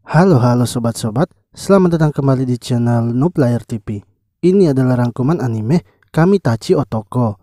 Halo sobat-sobat, selamat datang kembali di channel Nooplayer TV. Ini adalah rangkuman anime Kamitachi Otoko.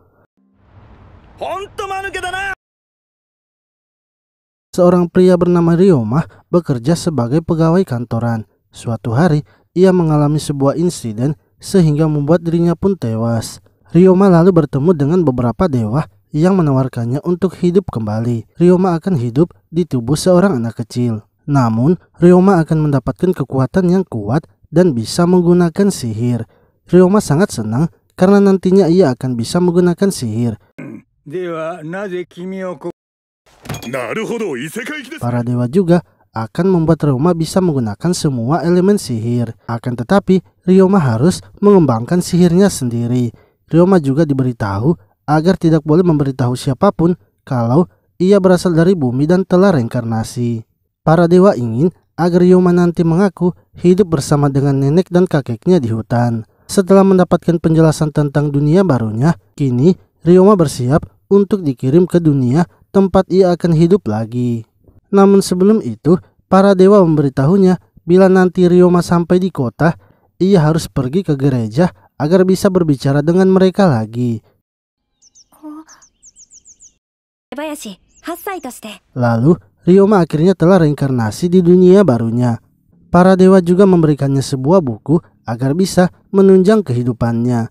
Seorang pria bernama Ryoma bekerja sebagai pegawai kantoran. Suatu hari, ia mengalami sebuah insiden sehingga membuat dirinya pun tewas. Ryoma lalu bertemu dengan beberapa dewa yang menawarkannya untuk hidup kembali. Ryoma akan hidup di tubuh seorang anak kecil. Namun, Ryoma akan mendapatkan kekuatan yang kuat dan bisa menggunakan sihir. Ryoma sangat senang karena nantinya ia akan bisa menggunakan sihir. Para dewa juga akan membuat Ryoma bisa menggunakan semua elemen sihir. Akan tetapi, Ryoma harus mengembangkan sihirnya sendiri. Ryoma juga diberitahu agar tidak boleh memberitahu siapapun kalau ia berasal dari bumi dan telah reinkarnasi. Para dewa ingin agar Ryoma nanti mengaku hidup bersama dengan nenek dan kakeknya di hutan. Setelah mendapatkan penjelasan tentang dunia barunya, kini Ryoma bersiap untuk dikirim ke dunia tempat ia akan hidup lagi. Namun sebelum itu, para dewa memberitahunya bila nanti Ryoma sampai di kota, ia harus pergi ke gereja agar bisa berbicara dengan mereka lagi. Lalu, Ryoma akhirnya telah reinkarnasi di dunia barunya. Para dewa juga memberikannya sebuah buku agar bisa menunjang kehidupannya.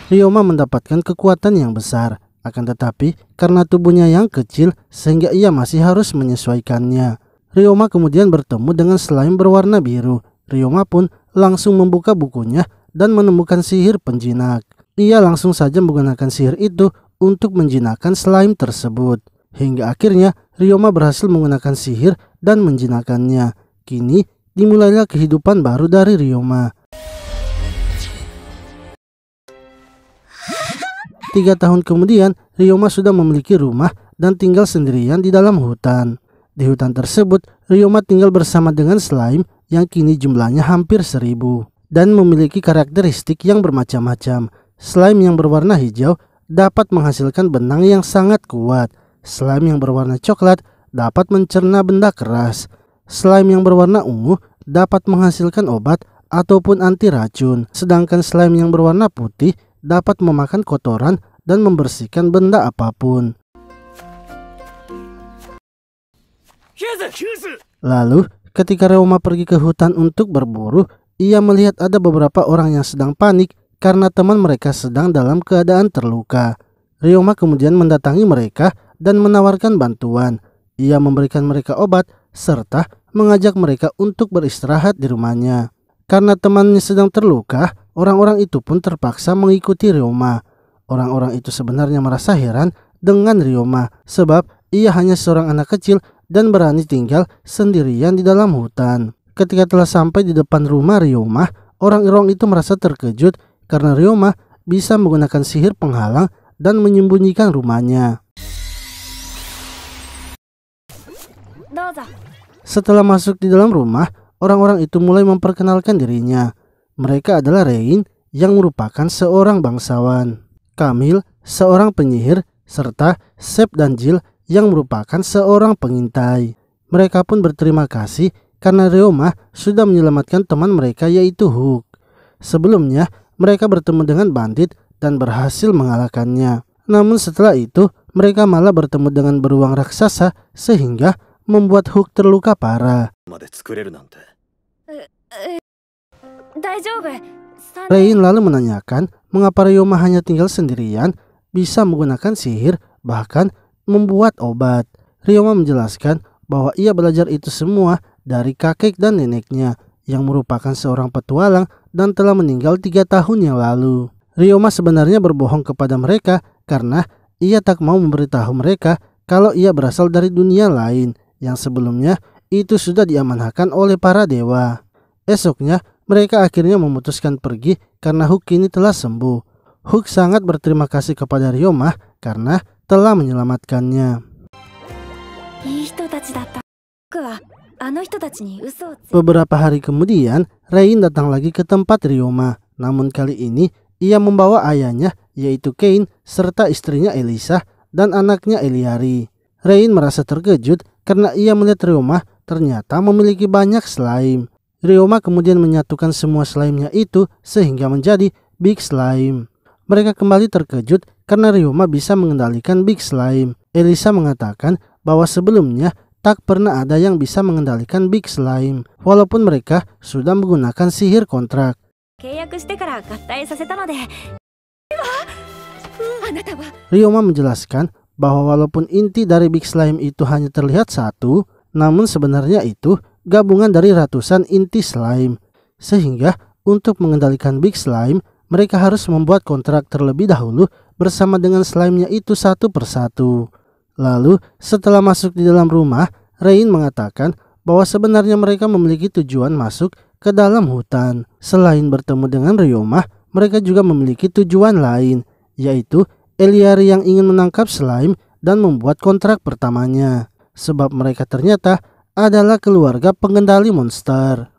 Ryoma mendapatkan kekuatan yang besar, akan tetapi karena tubuhnya yang kecil sehingga ia masih harus menyesuaikannya. Ryoma kemudian bertemu dengan slime berwarna biru. Ryoma pun langsung membuka bukunya dan menemukan sihir penjinak. Ia langsung saja menggunakan sihir itu untuk menjinakkan slime tersebut. Hingga akhirnya Ryoma berhasil menggunakan sihir dan menjinakkannya. Kini dimulailah kehidupan baru dari Ryoma. 3 tahun kemudian, Ryoma sudah memiliki rumah dan tinggal sendirian di dalam hutan. Di hutan tersebut, Ryoma tinggal bersama dengan slime yang kini jumlahnya hampir 1000 dan memiliki karakteristik yang bermacam-macam. Slime yang berwarna hijau dapat menghasilkan benang yang sangat kuat. Slime yang berwarna coklat dapat mencerna benda keras. Slime yang berwarna ungu dapat menghasilkan obat ataupun anti racun. Sedangkan slime yang berwarna putih dapat memakan kotoran dan membersihkan benda apapun. Lalu, ketika Ryoma pergi ke hutan untuk berburu, ia melihat ada beberapa orang yang sedang panik karena teman mereka sedang dalam keadaan terluka. Ryoma kemudian mendatangi mereka dan menawarkan bantuan. Ia memberikan mereka obat serta mengajak mereka untuk beristirahat di rumahnya. Karena temannya sedang terluka, orang-orang itu pun terpaksa mengikuti Ryoma. Orang-orang itu sebenarnya merasa heran dengan Ryoma sebab ia hanya seorang anak kecil dan berani tinggal sendirian di dalam hutan. Ketika telah sampai di depan rumah Ryoma, orang-orang itu merasa terkejut karena Ryoma bisa menggunakan sihir penghalang dan menyembunyikan rumahnya. Setelah masuk di dalam rumah, orang-orang itu mulai memperkenalkan dirinya. Mereka adalah Rein yang merupakan seorang bangsawan, Camille seorang penyihir, serta Sep dan Jill yang merupakan seorang pengintai. Mereka pun berterima kasih karena Ryoma sudah menyelamatkan teman mereka yaitu Hook. Sebelumnya, mereka bertemu dengan bandit dan berhasil mengalahkannya. Namun setelah itu, mereka malah bertemu dengan beruang raksasa sehingga membuat Hook terluka parah. Rein lalu menanyakan mengapa Ryoma hanya tinggal sendirian, bisa menggunakan sihir, bahkan membuat obat. Ryoma menjelaskan bahwa ia belajar itu semua dari kakek dan neneknya yang merupakan seorang petualang dan telah meninggal 3 tahun yang lalu. Ryoma sebenarnya berbohong kepada mereka karena ia tak mau memberitahu mereka kalau ia berasal dari dunia lain yang sebelumnya itu sudah diamanahkan oleh para dewa. Esoknya, mereka akhirnya memutuskan pergi karena Hook kini telah sembuh. Hook sangat berterima kasih kepada Ryoma karena telah menyelamatkannya. Beberapa hari kemudian, Rein datang lagi ke tempat Ryoma. Namun kali ini, ia membawa ayahnya yaitu Kane serta istrinya Elisa dan anaknya Eliari. Rein merasa terkejut karena ia melihat Ryoma ternyata memiliki banyak slime. Ryoma kemudian menyatukan semua slime-nya itu sehingga menjadi Big Slime. Mereka kembali terkejut karena Ryoma bisa mengendalikan Big Slime. Elisa mengatakan bahwa sebelumnya tak pernah ada yang bisa mengendalikan Big Slime, walaupun mereka sudah menggunakan sihir kontrak. Ryoma menjelaskan bahwa walaupun inti dari Big Slime itu hanya terlihat satu, namun sebenarnya itu gabungan dari ratusan inti slime. Sehingga untuk mengendalikan Big Slime, mereka harus membuat kontrak terlebih dahulu bersama dengan slime-nya itu satu persatu. Lalu setelah masuk di dalam rumah, Rain mengatakan bahwa sebenarnya mereka memiliki tujuan masuk ke dalam hutan. Selain bertemu dengan Ryoma, mereka juga memiliki tujuan lain, yaitu Eliari yang ingin menangkap slime dan membuat kontrak pertamanya. Sebab mereka ternyata adalah keluarga pengendali monster.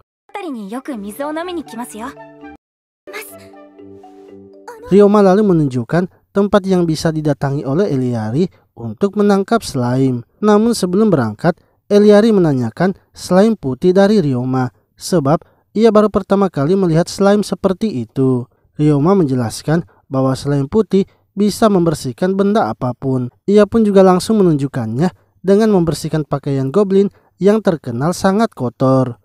Ryoma lalu menunjukkan tempat yang bisa didatangi oleh Eliari untuk menangkap slime. Namun sebelum berangkat, Eliari menanyakan slime putih dari Ryoma, sebab ia baru pertama kali melihat slime seperti itu. Ryoma menjelaskan bahwa slime putih bisa membersihkan benda apapun. Ia pun juga langsung menunjukkannya dengan membersihkan pakaian goblin yang terkenal sangat kotor.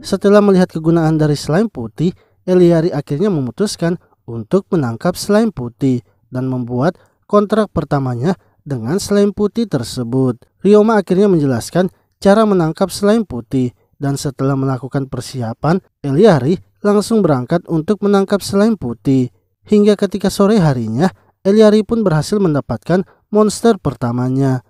Setelah melihat kegunaan dari slime putih, Eliari akhirnya memutuskan untuk menangkap slime putih dan membuat kontrak pertamanya dengan slime putih tersebut. Ryoma akhirnya menjelaskan cara menangkap slime putih, dan setelah melakukan persiapan, Eliari langsung berangkat untuk menangkap slime putih. Hingga ketika sore harinya, Eliari pun berhasil mendapatkan monster pertamanya.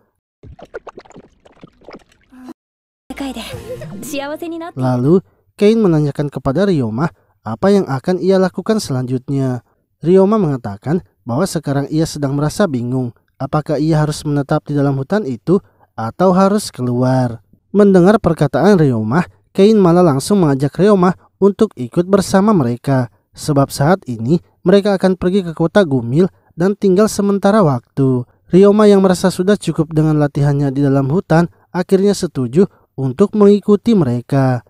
Lalu, Kane menanyakan kepada Ryoma apa yang akan ia lakukan selanjutnya. Ryoma mengatakan bahwa sekarang ia sedang merasa bingung apakah ia harus menetap di dalam hutan itu atau harus keluar. Mendengar perkataan Ryoma, Kane malah langsung mengajak Ryoma untuk ikut bersama mereka, sebab saat ini mereka akan pergi ke kota Gumil dan tinggal sementara waktu. Ryoma yang merasa sudah cukup dengan latihannya di dalam hutan akhirnya setuju untuk mengikuti mereka.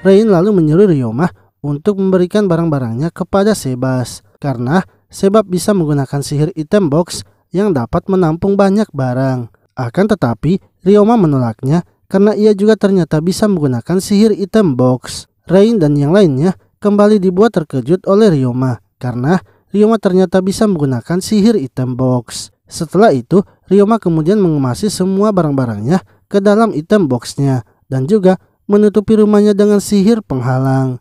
Rain lalu menyuruh Ryoma untuk memberikan barang-barangnya kepada Sebas, karena Sebab bisa menggunakan sihir item box yang dapat menampung banyak barang. Akan tetapi Ryoma menolaknya karena ia juga ternyata bisa menggunakan sihir item box. Rain dan yang lainnya kembali dibuat terkejut oleh Ryoma karena Ryoma ternyata bisa menggunakan sihir item box. Setelah itu Ryoma kemudian mengemasi semua barang-barangnya ke dalam item boxnya dan juga menutupi rumahnya dengan sihir penghalang.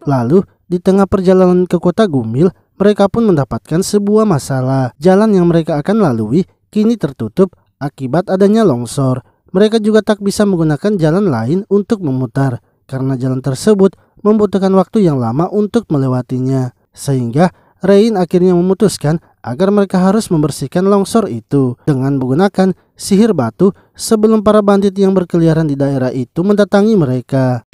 Lalu di tengah perjalanan ke kota Gumil, mereka pun mendapatkan sebuah masalah. Jalan yang mereka akan lalui kini tertutup akibat adanya longsor. Mereka juga tak bisa menggunakan jalan lain untuk memutar karena jalan tersebut membutuhkan waktu yang lama untuk melewatinya. Sehingga Rain akhirnya memutuskan agar mereka harus membersihkan longsor itu dengan menggunakan sihir batu sebelum para bandit yang berkeliaran di daerah itu mendatangi mereka.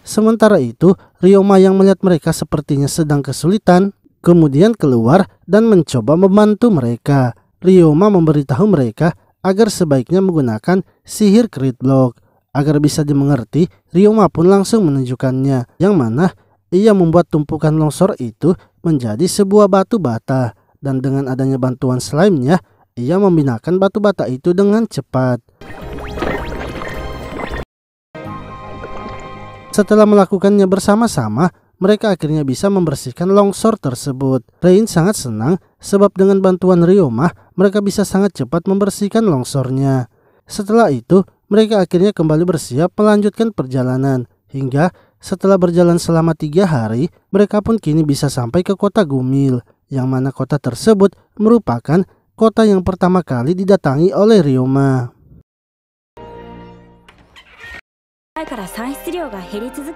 Sementara itu, Ryoma yang melihat mereka sepertinya sedang kesulitan, kemudian keluar dan mencoba membantu mereka. Ryoma memberitahu mereka agar sebaiknya menggunakan sihir crit block. Agar bisa dimengerti, Ryoma pun langsung menunjukkannya, yang mana ia membuat tumpukan longsor itu menjadi sebuah batu bata. Dan dengan adanya bantuan slime-nya, ia membinakan batu bata itu dengan cepat. Setelah melakukannya bersama-sama, mereka akhirnya bisa membersihkan longsor tersebut. Rain sangat senang sebab dengan bantuan Ryoma, mereka bisa sangat cepat membersihkan longsornya. Setelah itu, mereka akhirnya kembali bersiap melanjutkan perjalanan. Hingga setelah berjalan selama 3 hari, mereka pun kini bisa sampai ke kota Gumil, yang mana kota tersebut merupakan kota yang pertama kali didatangi oleh Ryoma.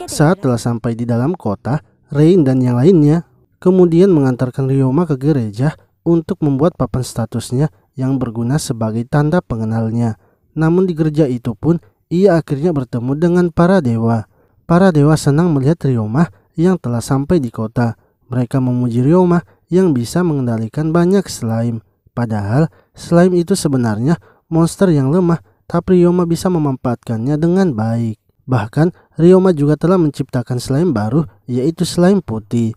Saat telah sampai di dalam kota, Rain dan yang lainnya kemudian mengantarkan Ryoma ke gereja untuk membuat papan statusnya yang berguna sebagai tanda pengenalnya. Namun di gereja itu pun ia akhirnya bertemu dengan para dewa. Para dewa senang melihat Ryoma yang telah sampai di kota. Mereka memuji Ryoma yang bisa mengendalikan banyak slime. Padahal slime itu sebenarnya monster yang lemah, tapi Ryoma bisa memanfaatkannya dengan baik. Bahkan Ryoma juga telah menciptakan slime baru, yaitu slime putih.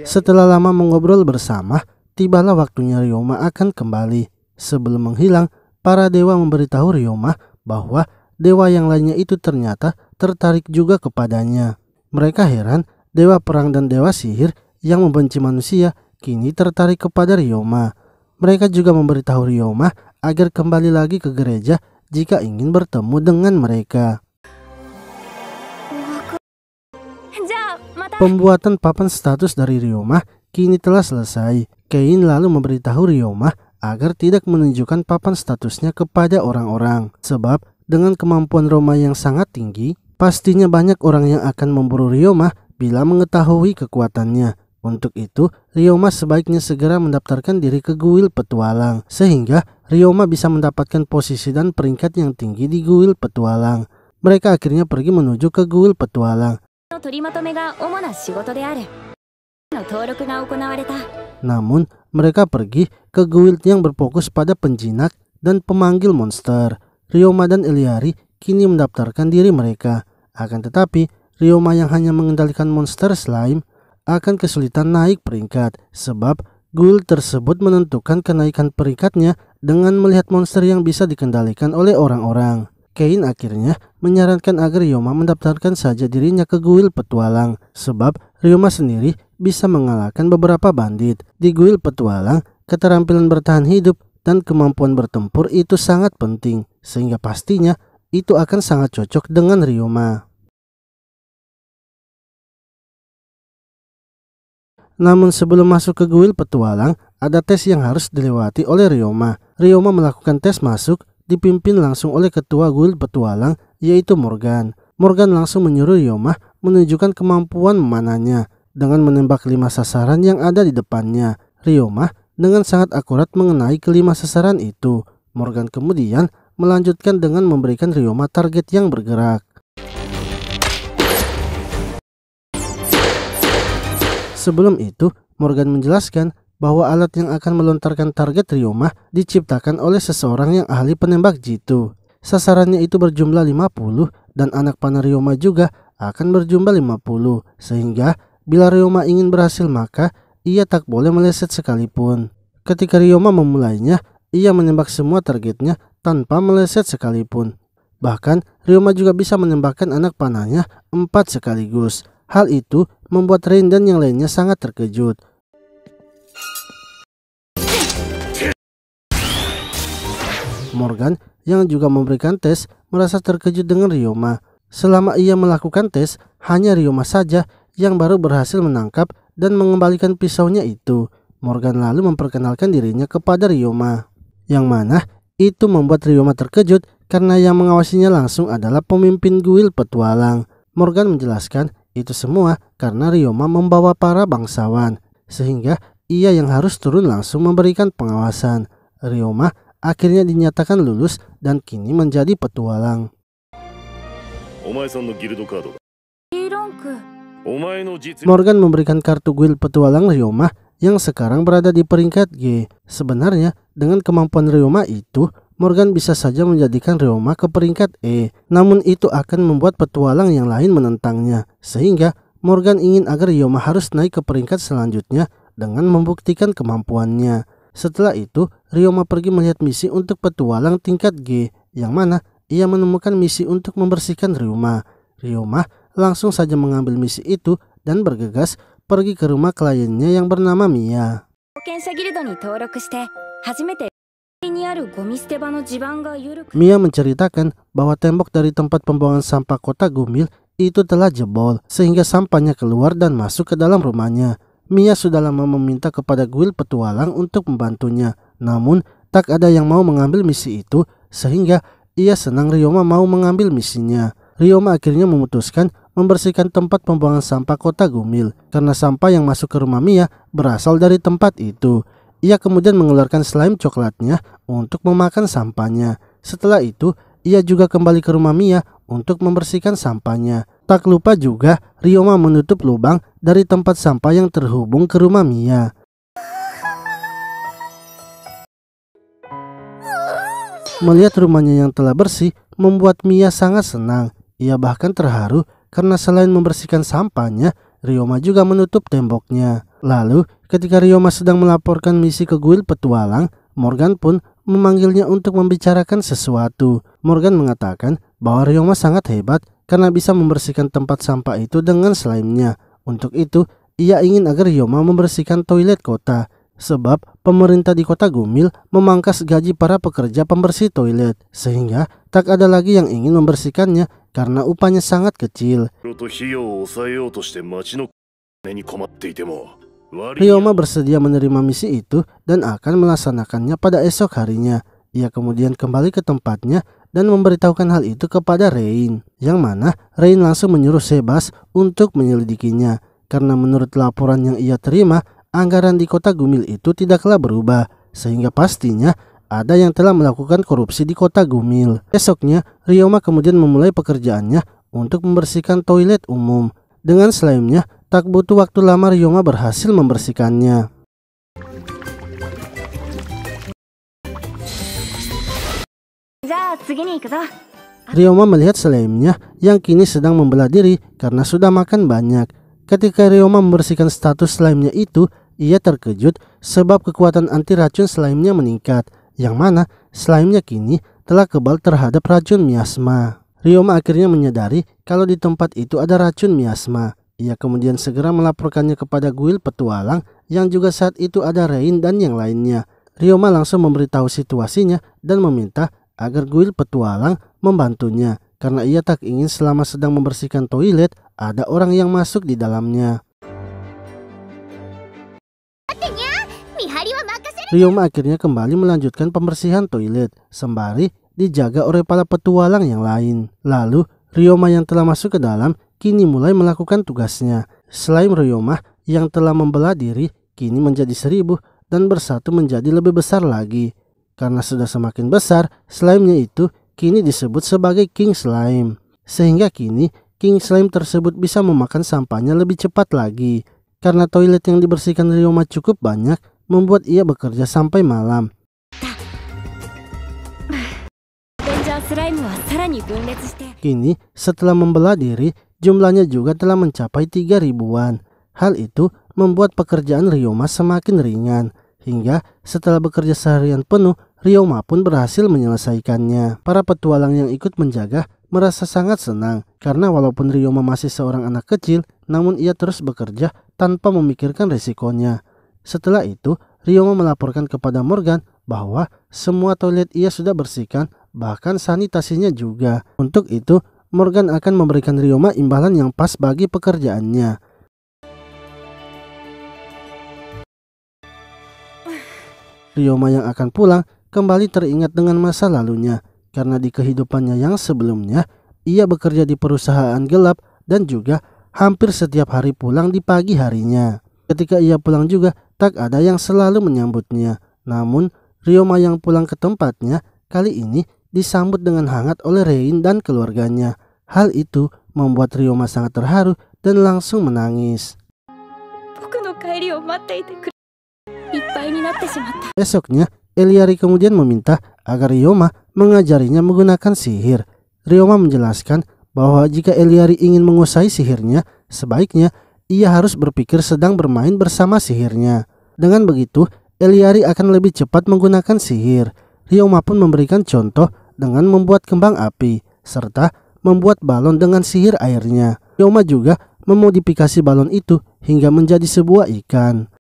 Setelah lama mengobrol bersama, tibalah waktunya Ryoma akan kembali. Sebelum menghilang, para dewa memberitahu Ryoma bahwa dewa yang lainnya itu ternyata tertarik juga kepadanya. Mereka heran, dewa perang dan dewa sihir yang membenci manusia kini tertarik kepada Ryoma. Mereka juga memberitahu Ryoma agar kembali lagi ke gereja jika ingin bertemu dengan mereka. Pembuatan papan status dari Ryoma kini telah selesai. Kain lalu memberitahu Ryoma agar tidak menunjukkan papan statusnya kepada orang-orang. Sebab dengan kemampuan Ryoma yang sangat tinggi, pastinya banyak orang yang akan memburu Ryoma bila mengetahui kekuatannya. Untuk itu, Ryoma sebaiknya segera mendaftarkan diri ke guild petualang, sehingga Ryoma bisa mendapatkan posisi dan peringkat yang tinggi di guild petualang. Mereka akhirnya pergi menuju ke guild petualang. Namun, mereka pergi ke guild yang berfokus pada penjinak dan pemanggil monster. Ryoma dan Eliari kini mendaftarkan diri mereka. Akan tetapi, Ryoma yang hanya mengendalikan monster slime akan kesulitan naik peringkat, sebab guild tersebut menentukan kenaikan peringkatnya dengan melihat monster yang bisa dikendalikan oleh orang-orang. Kain akhirnya menyarankan agar Ryoma mendaftarkan saja dirinya ke guild petualang, sebab Ryoma sendiri bisa mengalahkan beberapa bandit. Di guild petualang, keterampilan bertahan hidup dan kemampuan bertempur itu sangat penting, sehingga pastinya itu akan sangat cocok dengan Ryoma. Namun sebelum masuk ke guild petualang, ada tes yang harus dilewati oleh Ryoma. Ryoma melakukan tes masuk dipimpin langsung oleh ketua guild petualang, yaitu Morgan. Morgan langsung menyuruh Ryoma menunjukkan kemampuan memanahnya dengan menembak 5 sasaran yang ada di depannya. Ryoma dengan sangat akurat mengenai kelima sasaran itu. Morgan kemudian melanjutkan dengan memberikan Ryoma target yang bergerak. Sebelum itu, Morgan menjelaskan bahwa alat yang akan melontarkan target Ryoma diciptakan oleh seseorang yang ahli penembak jitu. Sasarannya itu berjumlah 50 dan anak panah Ryoma juga akan berjumlah 50, sehingga bila Ryoma ingin berhasil maka ia tak boleh meleset sekalipun. Ketika Ryoma memulainya, ia menembak semua targetnya tanpa meleset sekalipun. Bahkan Ryoma juga bisa menembakkan anak panahnya 4 sekaligus. Hal itu membuat Rain dan yang lainnya sangat terkejut. Morgan yang juga memberikan tes merasa terkejut dengan Ryoma. Selama ia melakukan tes, hanya Ryoma saja yang baru berhasil menangkap dan mengembalikan pisaunya itu. Morgan lalu memperkenalkan dirinya kepada Ryoma, yang mana itu membuat Ryoma terkejut karena yang mengawasinya langsung adalah pemimpin guild petualang. Morgan menjelaskan itu semua karena Ryoma membawa para bangsawan, sehingga ia yang harus turun langsung memberikan pengawasan. Ryoma akhirnya dinyatakan lulus dan kini menjadi petualang. Morgan memberikan kartu guild petualang Ryoma yang sekarang berada di peringkat G. Sebenarnya dengan kemampuan Ryoma itu, Morgan bisa saja menjadikan Ryoma ke peringkat E. Namun itu akan membuat petualang yang lain menentangnya, sehingga Morgan ingin agar Ryoma harus naik ke peringkat selanjutnya dengan membuktikan kemampuannya. Setelah itu, Ryoma pergi melihat misi untuk petualang tingkat G, yang mana ia menemukan misi untuk membersihkan Ryoma. Ryoma langsung saja mengambil misi itu dan bergegas pergi ke rumah kliennya yang bernama Mia. Mia menceritakan bahwa tembok dari tempat pembuangan sampah kota Gumil itu telah jebol, sehingga sampahnya keluar dan masuk ke dalam rumahnya. Mia sudah lama meminta kepada guild petualang untuk membantunya, namun tak ada yang mau mengambil misi itu, sehingga ia senang Ryoma mau mengambil misinya. Ryoma akhirnya memutuskan membersihkan tempat pembuangan sampah kota Gumil, karena sampah yang masuk ke rumah Mia berasal dari tempat itu. Ia kemudian mengeluarkan slime coklatnya untuk memakan sampahnya. Setelah itu, ia juga kembali ke rumah Mia untuk membersihkan sampahnya. Tak lupa juga, Ryoma menutup lubang dari tempat sampah yang terhubung ke rumah Mia. Melihat rumahnya yang telah bersih membuat Mia sangat senang. Ia bahkan terharu karena selain membersihkan sampahnya, Ryoma juga menutup temboknya. Lalu ketika Ryoma sedang melaporkan misi ke kuil petualang, Morgan pun memanggilnya untuk membicarakan sesuatu. Morgan mengatakan bahwa Ryoma sangat hebat karena bisa membersihkan tempat sampah itu dengan slime-nya. Untuk itu, ia ingin agar Ryoma membersihkan toilet kota. Sebab pemerintah di kota Gumil memangkas gaji para pekerja pembersih toilet, sehingga tak ada lagi yang ingin membersihkannya karena upahnya sangat kecil. Ryoma bersedia menerima misi itu dan akan melaksanakannya pada esok harinya. Ia kemudian kembali ke tempatnya dan memberitahukan hal itu kepada Rain, yang mana Rain langsung menyuruh Sebas untuk menyelidikinya. Karena menurut laporan yang ia terima, anggaran di kota Gumil itu tidaklah berubah, sehingga pastinya ada yang telah melakukan korupsi di kota Gumil. Esoknya, Ryoma kemudian memulai pekerjaannya untuk membersihkan toilet umum. Dengan slime-nya, tak butuh waktu lama Ryoma berhasil membersihkannya. Ryoma melihat slime-nya yang kini sedang membelah diri karena sudah makan banyak. Ketika Ryoma membersihkan status slime-nya itu, ia terkejut sebab kekuatan anti racun slime-nya meningkat, yang mana slime-nya kini telah kebal terhadap racun miasma. Ryoma akhirnya menyadari kalau di tempat itu ada racun miasma. Ia kemudian segera melaporkannya kepada kuil petualang yang juga saat itu ada Rain dan yang lainnya. Ryoma langsung memberitahu situasinya dan meminta agar kuil petualang membantunya karena ia tak ingin selama sedang membersihkan toilet ada orang yang masuk di dalamnya. Ryoma akhirnya kembali melanjutkan pembersihan toilet sembari dijaga oleh para petualang yang lain. Lalu Ryoma yang telah masuk ke dalam kini mulai melakukan tugasnya. Slime Ryoma yang telah membelah diri kini menjadi 1000 dan bersatu menjadi lebih besar lagi. Karena sudah semakin besar, slime-nya itu kini disebut sebagai King Slime. Sehingga kini King Slime tersebut bisa memakan sampahnya lebih cepat lagi. Karena toilet yang dibersihkan Ryoma cukup banyak, membuat ia bekerja sampai malam. Kini setelah membelah diri, jumlahnya juga telah mencapai 3000-an. Hal itu membuat pekerjaan Ryoma semakin ringan. Hingga setelah bekerja seharian penuh, Ryoma pun berhasil menyelesaikannya. Para petualang yang ikut menjaga merasa sangat senang karena walaupun Ryoma masih seorang anak kecil, namun ia terus bekerja tanpa memikirkan resikonya. Setelah itu, Ryoma melaporkan kepada Morgan bahwa semua toilet ia sudah bersihkan, bahkan sanitasinya juga. Untuk itu, Morgan akan memberikan Ryoma imbalan yang pas bagi pekerjaannya. Ryoma yang akan pulang kembali teringat dengan masa lalunya, karena di kehidupannya yang sebelumnya, ia bekerja di perusahaan gelap dan juga hampir setiap hari pulang di pagi harinya. Ketika ia pulang juga, tak ada yang selalu menyambutnya. Namun, Ryoma yang pulang ke tempatnya, kali ini disambut dengan hangat oleh Rain dan keluarganya. Hal itu membuat Ryoma sangat terharu dan langsung menangis. Esoknya, Eliari kemudian meminta agar Ryoma mengajarinya menggunakan sihir. Ryoma menjelaskan bahwa jika Eliari ingin menguasai sihirnya, sebaiknya ia harus berpikir sedang bermain bersama sihirnya. Dengan begitu, Eliari akan lebih cepat menggunakan sihir. Ryoma pun memberikan contoh dengan membuat kembang api, serta membuat balon dengan sihir airnya. Ryoma juga memodifikasi balon itu hingga menjadi sebuah ikan.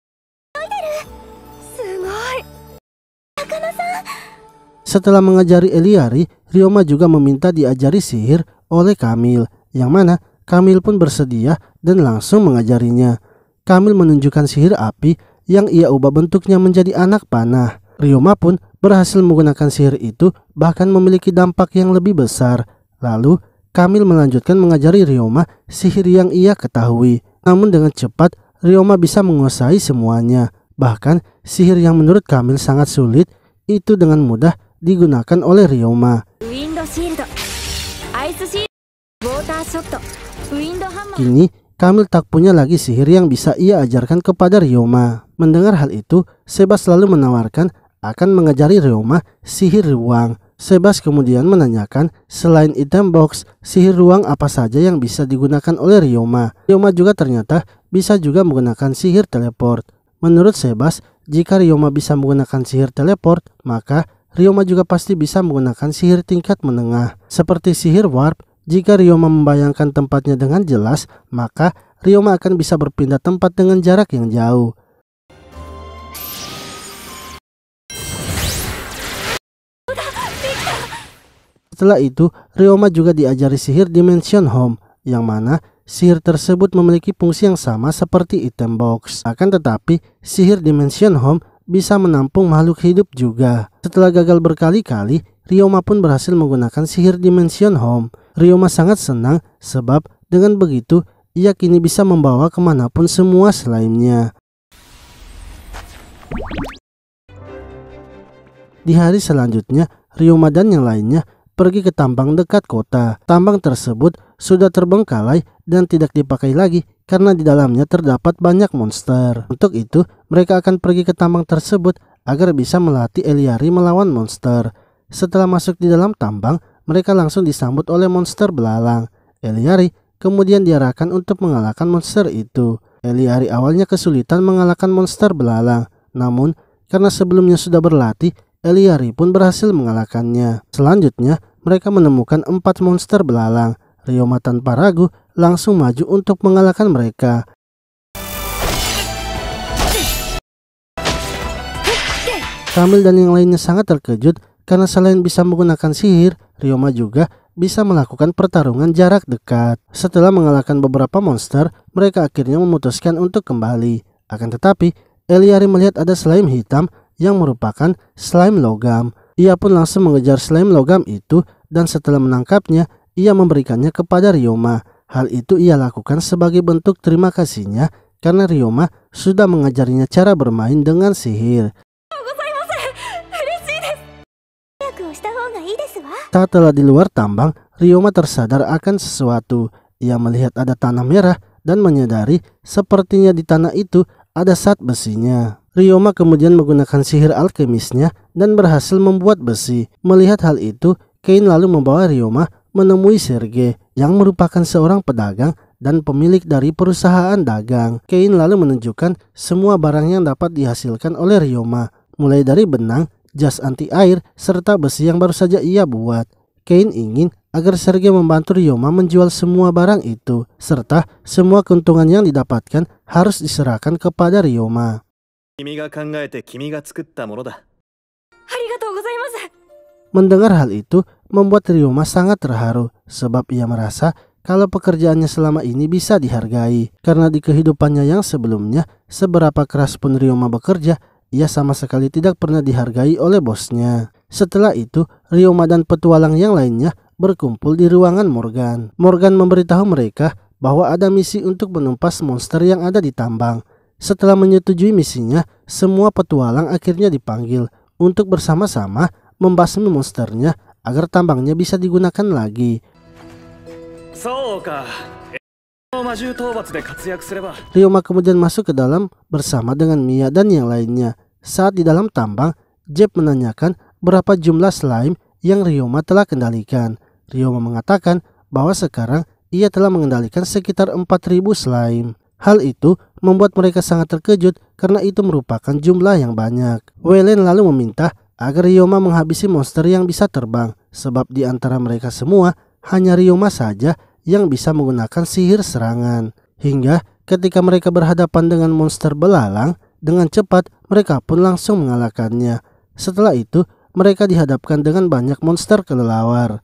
Setelah mengajari Eliari, Ryoma juga meminta diajari sihir oleh Kamil, yang mana Kamil pun bersedia dan langsung mengajarinya. Kamil menunjukkan sihir api yang ia ubah bentuknya menjadi anak panah. Ryoma pun berhasil menggunakan sihir itu, bahkan memiliki dampak yang lebih besar. Lalu Kamil melanjutkan mengajari Ryoma sihir yang ia ketahui. Namun dengan cepat Ryoma bisa menguasai semuanya. Bahkan sihir yang menurut Kamil sangat sulit itu dengan mudah digunakan oleh Ryoma. Kini Kamil tak punya lagi sihir yang bisa ia ajarkan kepada Ryoma. Mendengar hal itu, Sebas lalu menawarkan akan mengajari Ryoma sihir ruang. Sebas kemudian menanyakan selain item box, sihir ruang apa saja yang bisa digunakan oleh Ryoma. Ryoma juga ternyata bisa juga menggunakan sihir teleport. Menurut Sebas, jika Ryoma bisa menggunakan sihir teleport, maka Ryoma juga pasti bisa menggunakan sihir tingkat menengah. Seperti sihir warp, jika Ryoma membayangkan tempatnya dengan jelas, maka Ryoma akan bisa berpindah tempat dengan jarak yang jauh. Setelah itu, Ryoma juga diajari sihir Dimension Home, yang mana sihir tersebut memiliki fungsi yang sama seperti item box. Akan tetapi, sihir Dimension Home bisa menampung makhluk hidup juga. Setelah gagal berkali-kali, Ryoma pun berhasil menggunakan sihir Dimension Home. Ryoma sangat senang sebab dengan begitu, ia kini bisa membawa kemanapun semua slime-nya. Di hari selanjutnya, Ryoma dan yang lainnya pergi ke tambang dekat kota. Tambang tersebut sudah terbengkalai dan tidak dipakai lagi karena di dalamnya terdapat banyak monster. Untuk itu, mereka akan pergi ke tambang tersebut agar bisa melatih Eliari melawan monster. Setelah masuk di dalam tambang, mereka langsung disambut oleh monster belalang. Eliari kemudian diarahkan untuk mengalahkan monster itu. Eliari awalnya kesulitan mengalahkan monster belalang, namun karena sebelumnya sudah berlatih, Eliari pun berhasil mengalahkannya. Selanjutnya, mereka menemukan 4 monster belalang. Ryoma tanpa ragu langsung maju untuk mengalahkan mereka. Kamil dan yang lainnya sangat terkejut karena selain bisa menggunakan sihir, Ryoma juga bisa melakukan pertarungan jarak dekat. Setelah mengalahkan beberapa monster, mereka akhirnya memutuskan untuk kembali. Akan tetapi, Eliari melihat ada slime hitam yang merupakan slime logam. Ia pun langsung mengejar slime logam itu dan setelah menangkapnya, ia memberikannya kepada Ryoma. Hal itu ia lakukan sebagai bentuk terima kasihnya karena Ryoma sudah mengajarinya cara bermain dengan sihir. Saat telah di luar tambang, Ryoma tersadar akan sesuatu. Ia melihat ada tanah merah dan menyadari sepertinya di tanah itu ada zat besinya. Ryoma kemudian menggunakan sihir alkemisnya dan berhasil membuat besi. Melihat hal itu, Kain lalu membawa Ryoma menemui Serge yang merupakan seorang pedagang dan pemilik dari perusahaan dagang. Kain lalu menunjukkan semua barang yang dapat dihasilkan oleh Ryoma, mulai dari benang, jas anti air, serta besi yang baru saja ia buat. Kain ingin agar Serge membantu Ryoma menjual semua barang itu, serta semua keuntungan yang didapatkan harus diserahkan kepada Ryoma. Mendengar hal itu membuat Ryoma sangat terharu sebab ia merasa kalau pekerjaannya selama ini bisa dihargai. Karena di kehidupannya yang sebelumnya, seberapa keras pun Ryoma bekerja, ia sama sekali tidak pernah dihargai oleh bosnya. Setelah itu, Ryoma dan petualang yang lainnya berkumpul di ruangan Morgan. Morgan memberitahu mereka bahwa ada misi untuk menumpas monster yang ada di tambang. Setelah menyetujui misinya, semua petualang akhirnya dipanggil untuk bersama-sama membasmi monsternya agar tambangnya bisa digunakan lagi. Ryoma kemudian masuk ke dalam bersama dengan Mia dan yang lainnya. Saat di dalam tambang, Jeb menanyakan berapa jumlah slime yang Ryoma telah kendalikan. Ryoma mengatakan bahwa sekarang ia telah mengendalikan sekitar 4.000 slime. Hal itu membuat mereka sangat terkejut karena itu merupakan jumlah yang banyak. Welen lalu meminta agar Ryoma menghabisi monster yang bisa terbang, sebab di antara mereka semua hanya Ryoma saja yang bisa menggunakan sihir serangan. Hingga ketika mereka berhadapan dengan monster belalang, dengan cepat mereka pun langsung mengalahkannya. Setelah itu, mereka dihadapkan dengan banyak monster kelelawar.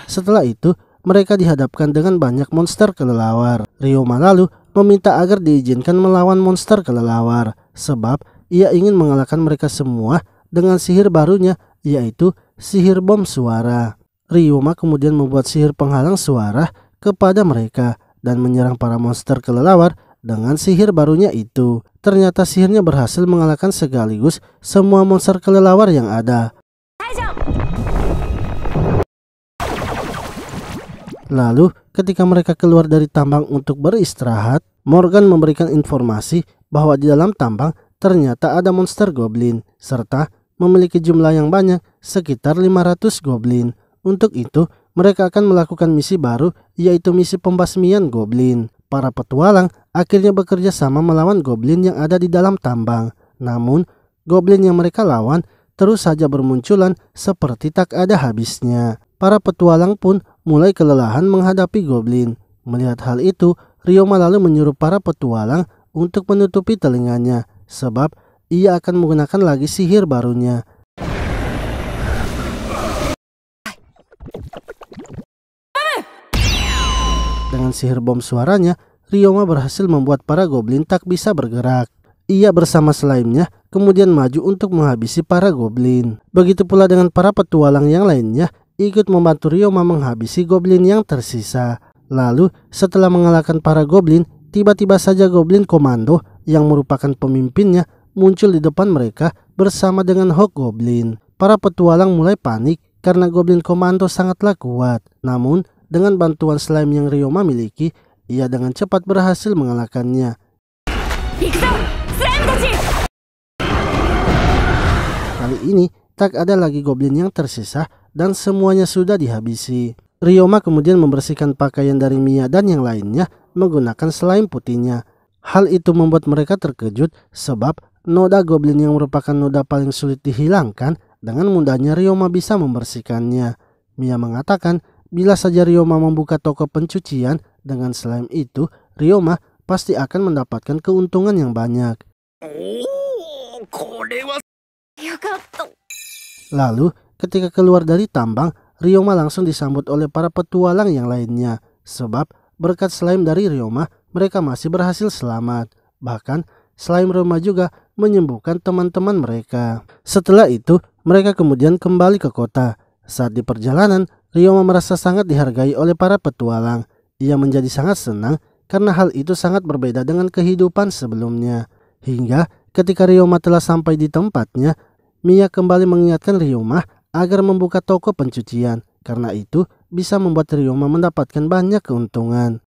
Setelah itu, mereka dihadapkan dengan banyak monster kelelawar. Ryoma lalu meminta agar diizinkan melawan monster kelelawar, sebab ia ingin mengalahkan mereka semua dengan sihir barunya, yaitu sihir bom suara. Ryoma kemudian membuat sihir penghalang suara kepada mereka dan menyerang para monster kelelawar dengan sihir barunya itu. Ternyata sihirnya berhasil mengalahkan sekaligus semua monster kelelawar yang ada. Lalu ketika mereka keluar dari tambang untuk beristirahat, Morgan memberikan informasi bahwa di dalam tambang ternyata ada monster goblin serta memiliki jumlah yang banyak, sekitar 500 goblin. Untuk itu mereka akan melakukan misi baru, yaitu misi pembasmian goblin. Para petualang akhirnya bekerja sama melawan goblin yang ada di dalam tambang. Namun goblin yang mereka lawan terus saja bermunculan seperti tak ada habisnya. Para petualang pun mulai kelelahan menghadapi goblin. Melihat hal itu, Ryoma lalu menyuruh para petualang untuk menutupi telinganya, sebab ia akan menggunakan lagi sihir barunya. Dengan sihir bom suaranya, Ryoma berhasil membuat para goblin tak bisa bergerak. Ia bersama slime-nya kemudian maju untuk menghabisi para goblin. Begitu pula dengan para petualang yang lainnya ikut membantu Ryoma menghabisi goblin yang tersisa. Lalu setelah mengalahkan para goblin, tiba-tiba saja goblin komando yang merupakan pemimpinnya muncul di depan mereka bersama dengan Hawk Goblin. Para petualang mulai panik karena goblin komando sangatlah kuat. Namun dengan bantuan slime yang Ryoma miliki, ia dengan cepat berhasil mengalahkannya. Kali ini tak ada lagi goblin yang tersisa dan semuanya sudah dihabisi. Ryoma kemudian membersihkan pakaian dari Mia dan yang lainnya menggunakan slime putihnya. Hal itu membuat mereka terkejut sebab noda goblin yang merupakan noda paling sulit dihilangkan, dengan mudahnya Ryoma bisa membersihkannya. Mia mengatakan bila saja Ryoma membuka toko pencucian dengan slime itu, Ryoma pasti akan mendapatkan keuntungan yang banyak. Lalu ketika keluar dari tambang, Ryoma langsung disambut oleh para petualang yang lainnya. Sebab berkat slime dari Ryoma, mereka masih berhasil selamat. Bahkan slime Ryoma juga menyembuhkan teman-teman mereka. Setelah itu mereka kemudian kembali ke kota. Saat di perjalanan, Ryoma merasa sangat dihargai oleh para petualang. Ia menjadi sangat senang karena hal itu sangat berbeda dengan kehidupan sebelumnya. Hingga ketika Ryoma telah sampai di tempatnya, Mia kembali mengingatkan Ryoma agar membuka toko pencucian. Karena itu bisa membuat Ryoma mendapatkan banyak keuntungan.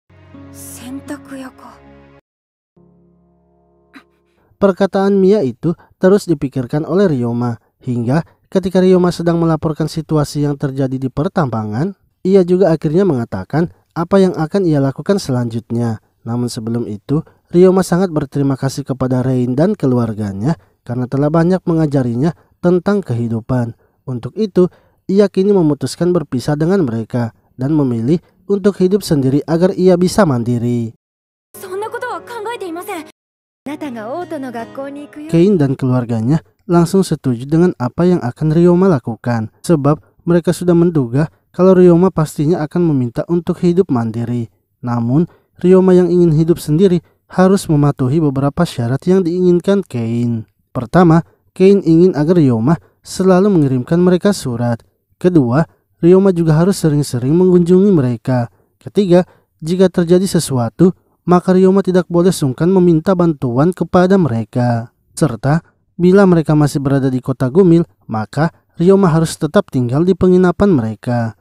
Perkataan Mia itu terus dipikirkan oleh Ryoma. Hingga ketika Ryoma sedang melaporkan situasi yang terjadi di pertambangan, ia juga akhirnya mengatakan apa yang akan ia lakukan selanjutnya. Namun sebelum itu, Ryoma sangat berterima kasih kepada Rain dan keluarganya karena telah banyak mengajarinya tentang kehidupan. Untuk itu, ia kini memutuskan berpisah dengan mereka dan memilih untuk hidup sendiri agar ia bisa mandiri. Kane dan keluarganya langsung setuju dengan apa yang akan Ryoma lakukan, sebab mereka sudah menduga kalau Ryoma pastinya akan meminta untuk hidup mandiri. Namun, Ryoma yang ingin hidup sendiri harus mematuhi beberapa syarat yang diinginkan Kane. Pertama, Kane ingin agar Ryoma selalu mengirimkan mereka surat. Kedua, Ryoma juga harus sering-sering mengunjungi mereka. Ketiga, jika terjadi sesuatu, maka Ryoma tidak boleh sungkan meminta bantuan kepada mereka. Serta, bila mereka masih berada di kota Gumil, maka Ryoma harus tetap tinggal di penginapan mereka.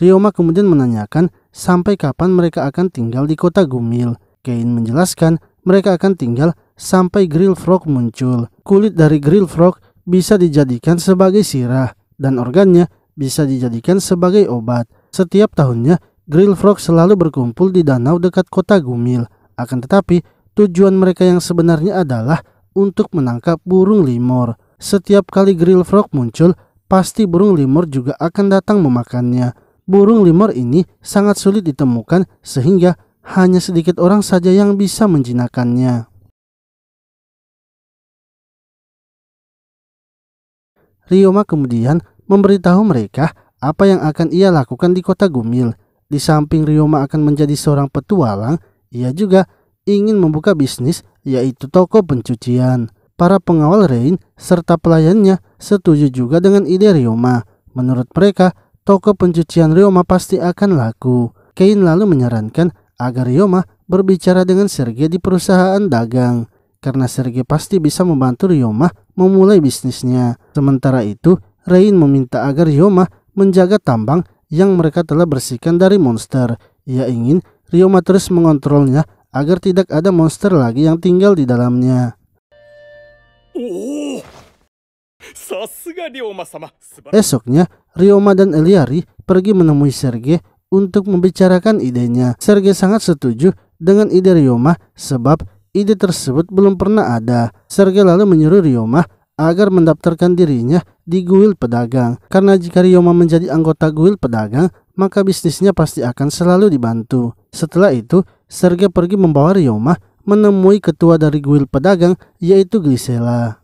Ryoma kemudian menanyakan sampai kapan mereka akan tinggal di kota Gumil. Kane menjelaskan mereka akan tinggal sampai Grill Frog muncul. Kulit dari Grill Frog bisa dijadikan sebagai sirah dan organnya bisa dijadikan sebagai obat. Setiap tahunnya Grill Frog selalu berkumpul di danau dekat kota Gumil. Akan tetapi tujuan mereka yang sebenarnya adalah untuk menangkap burung limor. Setiap kali Grill Frog muncul, pasti burung limor juga akan datang memakannya. Burung limor ini sangat sulit ditemukan sehingga hanya sedikit orang saja yang bisa menjinakkannya. Ryoma kemudian memberitahu mereka apa yang akan ia lakukan di kota Gumil. Di samping Ryoma akan menjadi seorang petualang, ia juga ingin membuka bisnis, yaitu toko pencucian. Para pengawal Rain serta pelayannya setuju juga dengan ide Ryoma. Menurut mereka, toko pencucian Ryoma pasti akan laku. Kane lalu menyarankan agar Ryoma berbicara dengan Sergei di perusahaan dagang, karena Sergei pasti bisa membantu Ryoma memulai bisnisnya. Sementara itu, Rain meminta agar Ryoma menjaga tambang yang mereka telah bersihkan dari monster. Ia ingin Ryoma terus mengontrolnya agar tidak ada monster lagi yang tinggal di dalamnya. Esoknya, Ryoma dan Eliari pergi menemui Sergei untuk membicarakan idenya. Sergei sangat setuju dengan ide Ryoma sebab ide tersebut belum pernah ada. Sergei lalu menyuruh Ryoma agar mendaftarkan dirinya di guild pedagang. Karena jika Ryoma menjadi anggota guild pedagang, maka bisnisnya pasti akan selalu dibantu. Setelah itu, Sergei pergi membawa Ryoma menemui ketua dari guild pedagang, yaitu Glisela.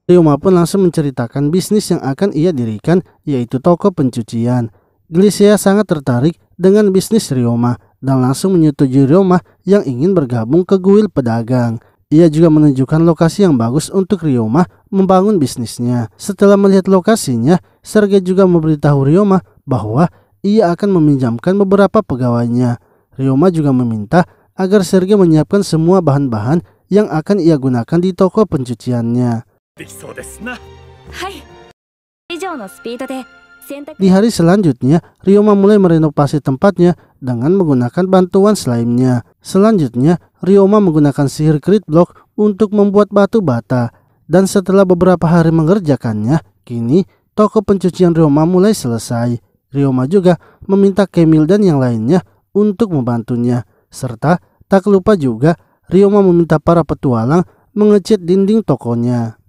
Ryoma pun langsung menceritakan bisnis yang akan ia dirikan, yaitu toko pencucian. Glisela sangat tertarik dengan bisnis Ryoma dan langsung menyetujui Ryoma yang ingin bergabung ke guild pedagang. Ia juga menunjukkan lokasi yang bagus untuk Ryoma membangun bisnisnya. Setelah melihat lokasinya, Sergei juga memberitahu Ryoma bahwa ia akan meminjamkan beberapa pegawainya. Ryoma juga meminta agar Sergei menyiapkan semua bahan-bahan yang akan ia gunakan di toko pencuciannya. Di hari selanjutnya, Ryoma mulai merenovasi tempatnya dengan menggunakan bantuan slime-nya. Selanjutnya, Ryoma menggunakan sihir crit block untuk membuat batu bata. Dan setelah beberapa hari mengerjakannya, kini toko pencucian Ryoma mulai selesai. Ryoma juga meminta Camille dan yang lainnya untuk membantunya. Serta tak lupa juga Ryoma meminta para petualang mengecat dinding tokonya.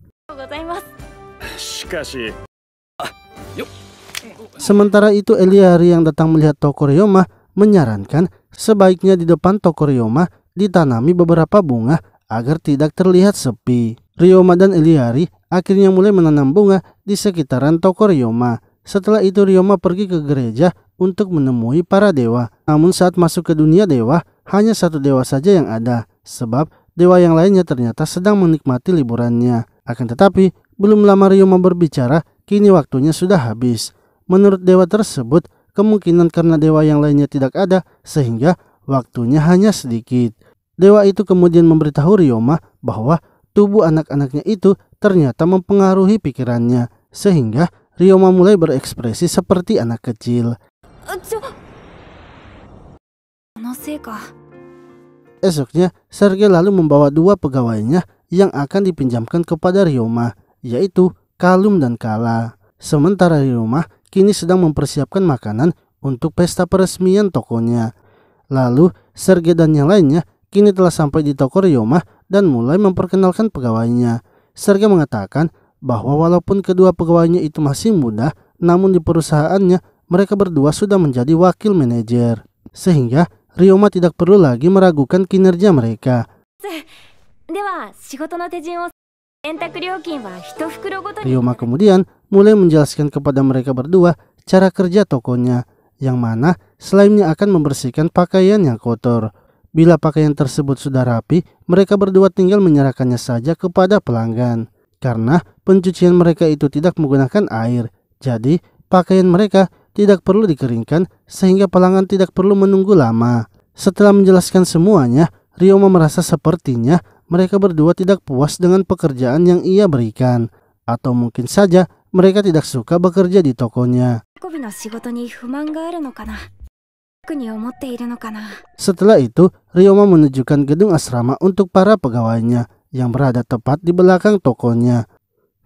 Sementara itu, Eliari yang datang melihat toko Ryoma menyarankan sebaiknya di depan toko Ryoma ditanami beberapa bunga agar tidak terlihat sepi. Ryoma dan Eliari akhirnya mulai menanam bunga di sekitaran toko Ryoma. Setelah itu Ryoma pergi ke gereja untuk menemui para dewa. Namun saat masuk ke dunia dewa, hanya satu dewa saja yang ada, sebab dewa yang lainnya ternyata sedang menikmati liburannya. Akan tetapi, belum lama Ryoma berbicara, kini waktunya sudah habis. Menurut dewa tersebut, kemungkinan karena dewa yang lainnya tidak ada, sehingga waktunya hanya sedikit. Dewa itu kemudian memberitahu Ryoma bahwa tubuh anak-anaknya itu ternyata mempengaruhi pikirannya, sehingga Ryoma mulai berekspresi seperti anak kecil. Esoknya, Sergei lalu membawa dua pegawainya yang akan dipinjamkan kepada Ryoma, yaitu Kalum dan Kala. Sementara Ryoma kini sedang mempersiapkan makanan untuk pesta peresmian tokonya. Lalu, Sergei dan yang lainnya kini telah sampai di toko Ryoma dan mulai memperkenalkan pegawainya. Sergei mengatakan bahwa walaupun kedua pegawainya itu masih muda, namun di perusahaannya mereka berdua sudah menjadi wakil manajer, sehingga Ryoma tidak perlu lagi meragukan kinerja mereka. Ryoma kemudian mulai menjelaskan kepada mereka berdua cara kerja tokonya, yang mana slime-nya akan membersihkan pakaian yang kotor. Bila pakaian tersebut sudah rapi, mereka berdua tinggal menyerahkannya saja kepada pelanggan. Karena pencucian mereka itu tidak menggunakan air, jadi pakaian mereka tidak perlu dikeringkan sehingga pelanggan tidak perlu menunggu lama. Setelah menjelaskan semuanya, Ryoma merasa sepertinya mereka berdua tidak puas dengan pekerjaan yang ia berikan. Atau mungkin saja mereka tidak suka bekerja di tokonya. Setelah itu, Ryoma menunjukkan gedung asrama untuk para pegawainya yang berada tepat di belakang tokonya.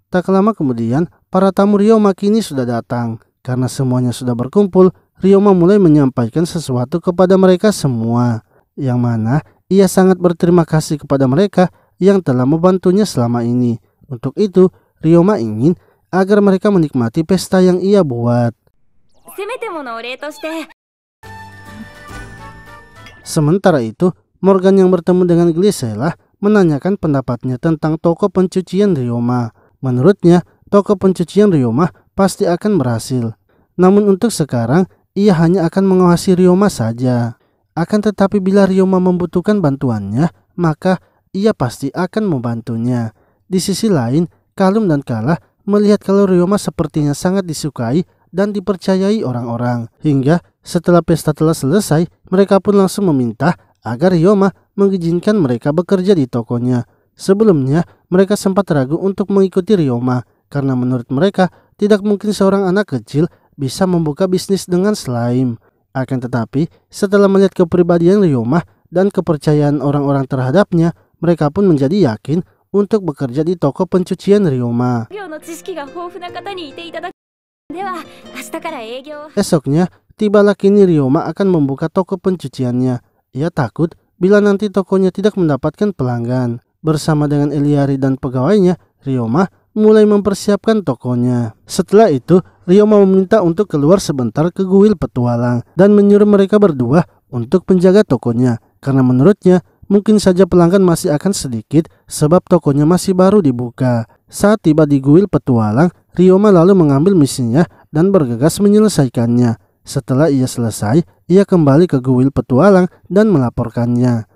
Tak lama kemudian, para tamu Ryoma kini sudah datang. Karena semuanya sudah berkumpul, Ryoma mulai menyampaikan sesuatu kepada mereka semua, yang mana ia sangat berterima kasih kepada mereka yang telah membantunya selama ini. Untuk itu, Ryoma ingin agar mereka menikmati pesta yang ia buat. Sementara itu, Morgan yang bertemu dengan Glisela menanyakan pendapatnya tentang toko pencucian Ryoma. Menurutnya, toko pencucian Ryoma pasti akan berhasil. Namun untuk sekarang, ia hanya akan mengawasi Ryoma saja. Akan tetapi bila Ryoma membutuhkan bantuannya, maka ia pasti akan membantunya. Di sisi lain, Kalum dan Kala melihat kalau Ryoma sepertinya sangat disukai dan dipercayai orang-orang. Hingga setelah pesta telah selesai, mereka pun langsung meminta agar Ryoma mengizinkan mereka bekerja di tokonya. Sebelumnya, mereka sempat ragu untuk mengikuti Ryoma karena menurut mereka tidak mungkin seorang anak kecil bisa membuka bisnis dengan slime. Akan tetapi, setelah melihat kepribadian Ryoma dan kepercayaan orang-orang terhadapnya, mereka pun menjadi yakin untuk bekerja di toko pencucian Ryoma. Esoknya, tibalah kini Ryoma akan membuka toko pencuciannya. Ia takut bila nanti tokonya tidak mendapatkan pelanggan. Bersama dengan Eliari dan pegawainya, Ryoma mulai mempersiapkan tokonya. Setelah itu, Ryoma meminta untuk keluar sebentar ke kuil petualang dan menyuruh mereka berdua untuk menjaga tokonya. Karena menurutnya, mungkin saja pelanggan masih akan sedikit sebab tokonya masih baru dibuka. Saat tiba di kuil petualang, Ryoma lalu mengambil misinya dan bergegas menyelesaikannya. Setelah ia selesai, ia kembali ke kuil petualang dan melaporkannya.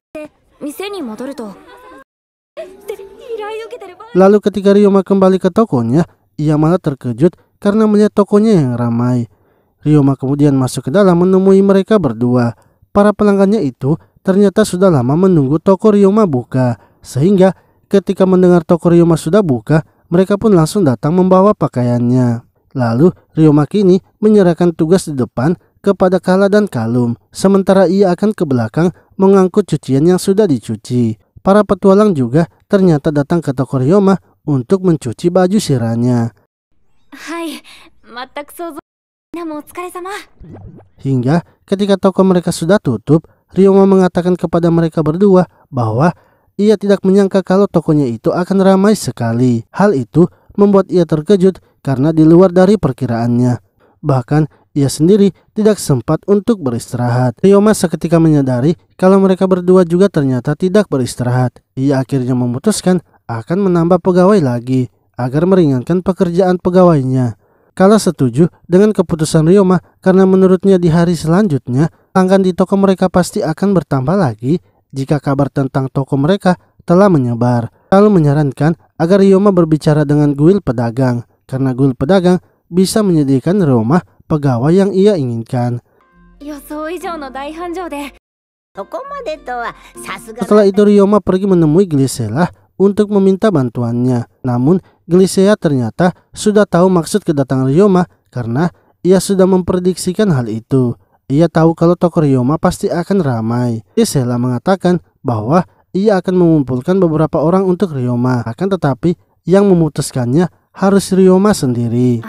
Lalu ketika Ryoma kembali ke tokonya, ia malah terkejut karena melihat tokonya yang ramai. Ryoma kemudian masuk ke dalam menemui mereka berdua. Para pelanggannya itu ternyata sudah lama menunggu toko Ryoma buka, sehingga ketika mendengar toko Ryoma sudah buka, mereka pun langsung datang membawa pakaiannya. Lalu Ryoma kini menyerahkan tugas di depan kepada Kala dan Kalum, sementara ia akan ke belakang mengangkut cucian yang sudah dicuci. Para petualang juga ternyata datang ke toko Ryoma untuk mencuci baju sirahnya. Hingga ketika toko mereka sudah tutup, Ryoma mengatakan kepada mereka berdua bahwa ia tidak menyangka kalau tokonya itu akan ramai sekali. Hal itu membuat ia terkejut karena di luar dari perkiraannya. Bahkan ia sendiri tidak sempat untuk beristirahat. Ryoma seketika menyadari kalau mereka berdua juga ternyata tidak beristirahat. Ia akhirnya memutuskan akan menambah pegawai lagi agar meringankan pekerjaan pegawainya. Kala setuju dengan keputusan Ryoma karena menurutnya di hari selanjutnya pelanggan di toko mereka pasti akan bertambah lagi jika kabar tentang toko mereka telah menyebar. Lalu menyarankan agar Ryoma berbicara dengan guild pedagang karena guild pedagang bisa menyediakan Ryoma pegawai yang ia inginkan. Setelah itu Ryoma pergi menemui Glycella untuk meminta bantuannya. Namun Glycella ternyata sudah tahu maksud kedatangan Ryoma karena ia sudah memprediksikan hal itu. Ia tahu kalau toko Ryoma pasti akan ramai. Glycella mengatakan bahwa ia akan mengumpulkan beberapa orang untuk Ryoma. Akan tetapi yang memutuskannya harus Ryoma sendiri.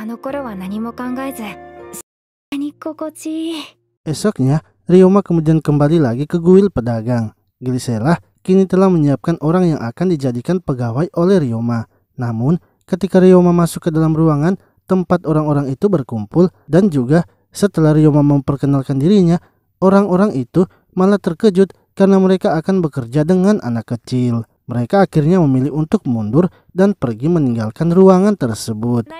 Esoknya, Ryoma kemudian kembali lagi ke guild pedagang. Glycella kini telah menyiapkan orang yang akan dijadikan pegawai oleh Ryoma. Namun, ketika Ryoma masuk ke dalam ruangan tempat orang-orang itu berkumpul dan juga setelah Ryoma memperkenalkan dirinya, orang-orang itu malah terkejut karena mereka akan bekerja dengan anak kecil. Mereka akhirnya memilih untuk mundur dan pergi meninggalkan ruangan tersebut.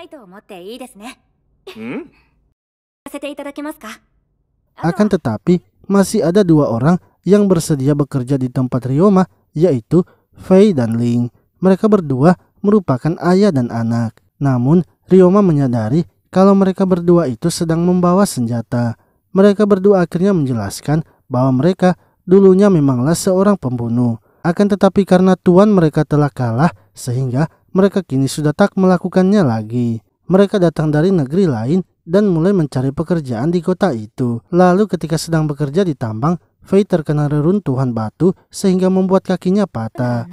Akan tetapi, masih ada dua orang yang bersedia bekerja di tempat Ryoma, yaitu Fei dan Ling. Mereka berdua merupakan ayah dan anak. Namun, Ryoma menyadari kalau mereka berdua itu sedang membawa senjata. Mereka berdua akhirnya menjelaskan bahwa mereka dulunya memanglah seorang pembunuh. Akan tetapi karena tuan mereka telah kalah, sehingga mereka kini sudah tak melakukannya lagi. Mereka datang dari negeri lain dan mulai mencari pekerjaan di kota itu. Lalu ketika sedang bekerja di tambang, Fei terkena reruntuhan batu sehingga membuat kakinya patah.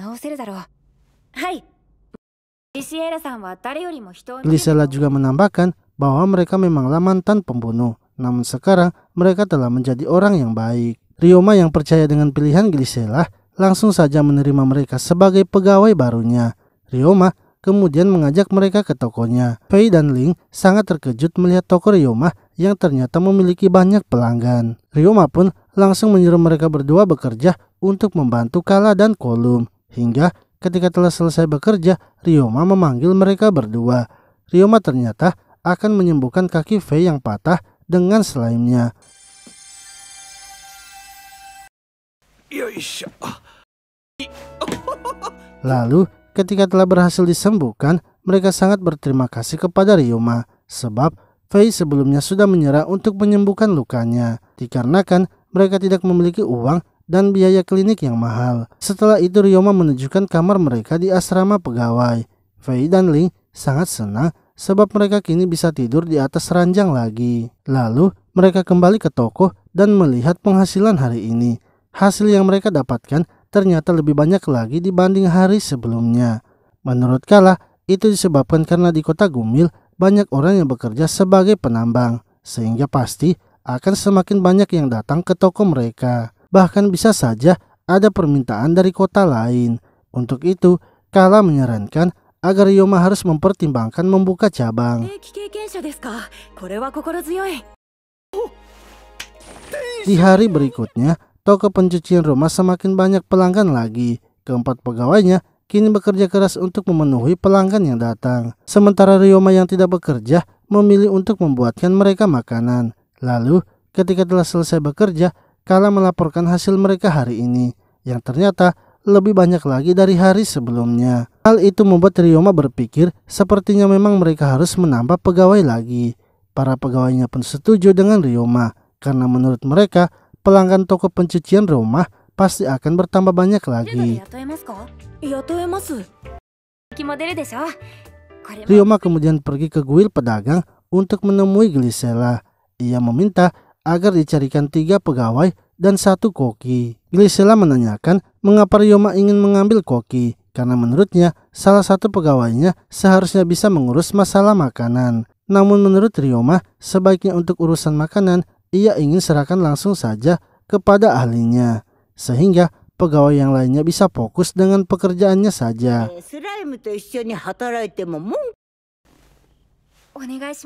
Glycella juga menambahkan bahwa mereka memanglah mantan pembunuh, namun sekarang mereka telah menjadi orang yang baik. Ryoma yang percaya dengan pilihan Glycella langsung saja menerima mereka sebagai pegawai barunya. Ryoma kemudian mengajak mereka ke tokonya. Fei dan Ling sangat terkejut melihat toko Ryoma yang ternyata memiliki banyak pelanggan. Ryoma pun langsung menyuruh mereka berdua bekerja untuk membantu Kala dan Kolum. Hingga ketika telah selesai bekerja, Ryoma memanggil mereka berdua. Ryoma ternyata akan menyembuhkan kaki Fei yang patah dengan slime-nya. Lalu ketika telah berhasil disembuhkan, mereka sangat berterima kasih kepada Ryoma sebab Fei sebelumnya sudah menyerah untuk menyembuhkan lukanya dikarenakan mereka tidak memiliki uang dan biaya klinik yang mahal. Setelah itu Ryoma menunjukkan kamar mereka di asrama pegawai. Fei dan Ling sangat senang sebab mereka kini bisa tidur di atas ranjang lagi. Lalu mereka kembali ke toko dan melihat penghasilan hari ini. Hasil yang mereka dapatkan ternyata lebih banyak lagi dibanding hari sebelumnya. Menurut Kala, itu disebabkan karena di kota Gumil banyak orang yang bekerja sebagai penambang, sehingga pasti akan semakin banyak yang datang ke toko mereka. Bahkan bisa saja ada permintaan dari kota lain. Untuk itu, Kala menyarankan agar Ryoma harus mempertimbangkan membuka cabang. Di hari berikutnya, toko pencucian rumah semakin banyak pelanggan lagi. Keempat pegawainya kini bekerja keras untuk memenuhi pelanggan yang datang. Sementara Ryoma yang tidak bekerja memilih untuk membuatkan mereka makanan. Lalu, ketika telah selesai bekerja, Kala melaporkan hasil mereka hari ini, yang ternyata lebih banyak lagi dari hari sebelumnya. Hal itu membuat Ryoma berpikir sepertinya memang mereka harus menambah pegawai lagi. Para pegawainya pun setuju dengan Ryoma, karena menurut mereka pelanggan toko pencucian rumah pasti akan bertambah banyak lagi. Ryoma kemudian pergi ke kuil pedagang untuk menemui Glisela. Ia meminta agar dicarikan 3 pegawai dan 1 koki. Glisela menanyakan mengapa Ryoma ingin mengambil koki, karena menurutnya salah satu pegawainya seharusnya bisa mengurus masalah makanan. Namun menurut Ryoma, sebaiknya untuk urusan makanan ia ingin serahkan langsung saja kepada ahlinya, sehingga pegawai yang lainnya bisa fokus dengan pekerjaannya saja.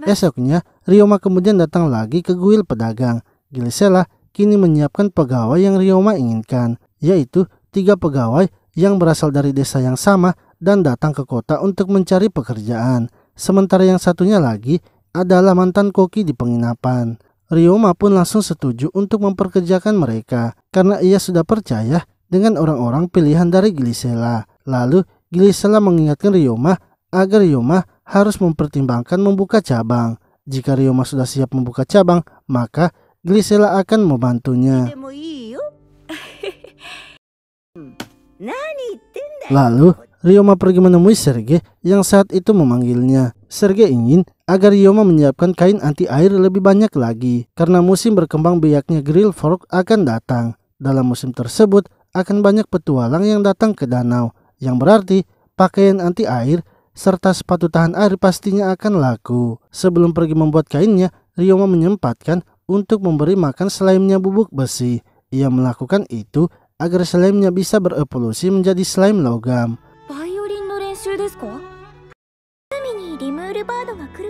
Esoknya, Ryoma kemudian datang lagi ke kuil pedagang. Glisela kini menyiapkan pegawai yang Ryoma inginkan, yaitu 3 pegawai yang berasal dari desa yang sama dan datang ke kota untuk mencari pekerjaan. Sementara yang satunya lagi adalah mantan koki di penginapan. Ryoma pun langsung setuju untuk memperkerjakan mereka karena ia sudah percaya dengan orang-orang pilihan dari Glisela. Lalu Glisela mengingatkan Ryoma agar Ryoma harus mempertimbangkan membuka cabang. Jika Ryoma sudah siap membuka cabang, maka Glisela akan membantunya. Lalu Ryoma pergi menemui Serge yang saat itu memanggilnya. Serge ingin agar Ryoma menyiapkan kain anti air lebih banyak lagi karena musim berkembang biaknya Grill Fork akan datang. Dalam musim tersebut akan banyak petualang yang datang ke danau, yang berarti pakaian anti air serta sepatu tahan air pastinya akan laku. Sebelum pergi membuat kainnya, Ryoma menyempatkan untuk memberi makan slime-nya bubuk besi. Ia melakukan itu agar slime-nya bisa berevolusi menjadi slime logam.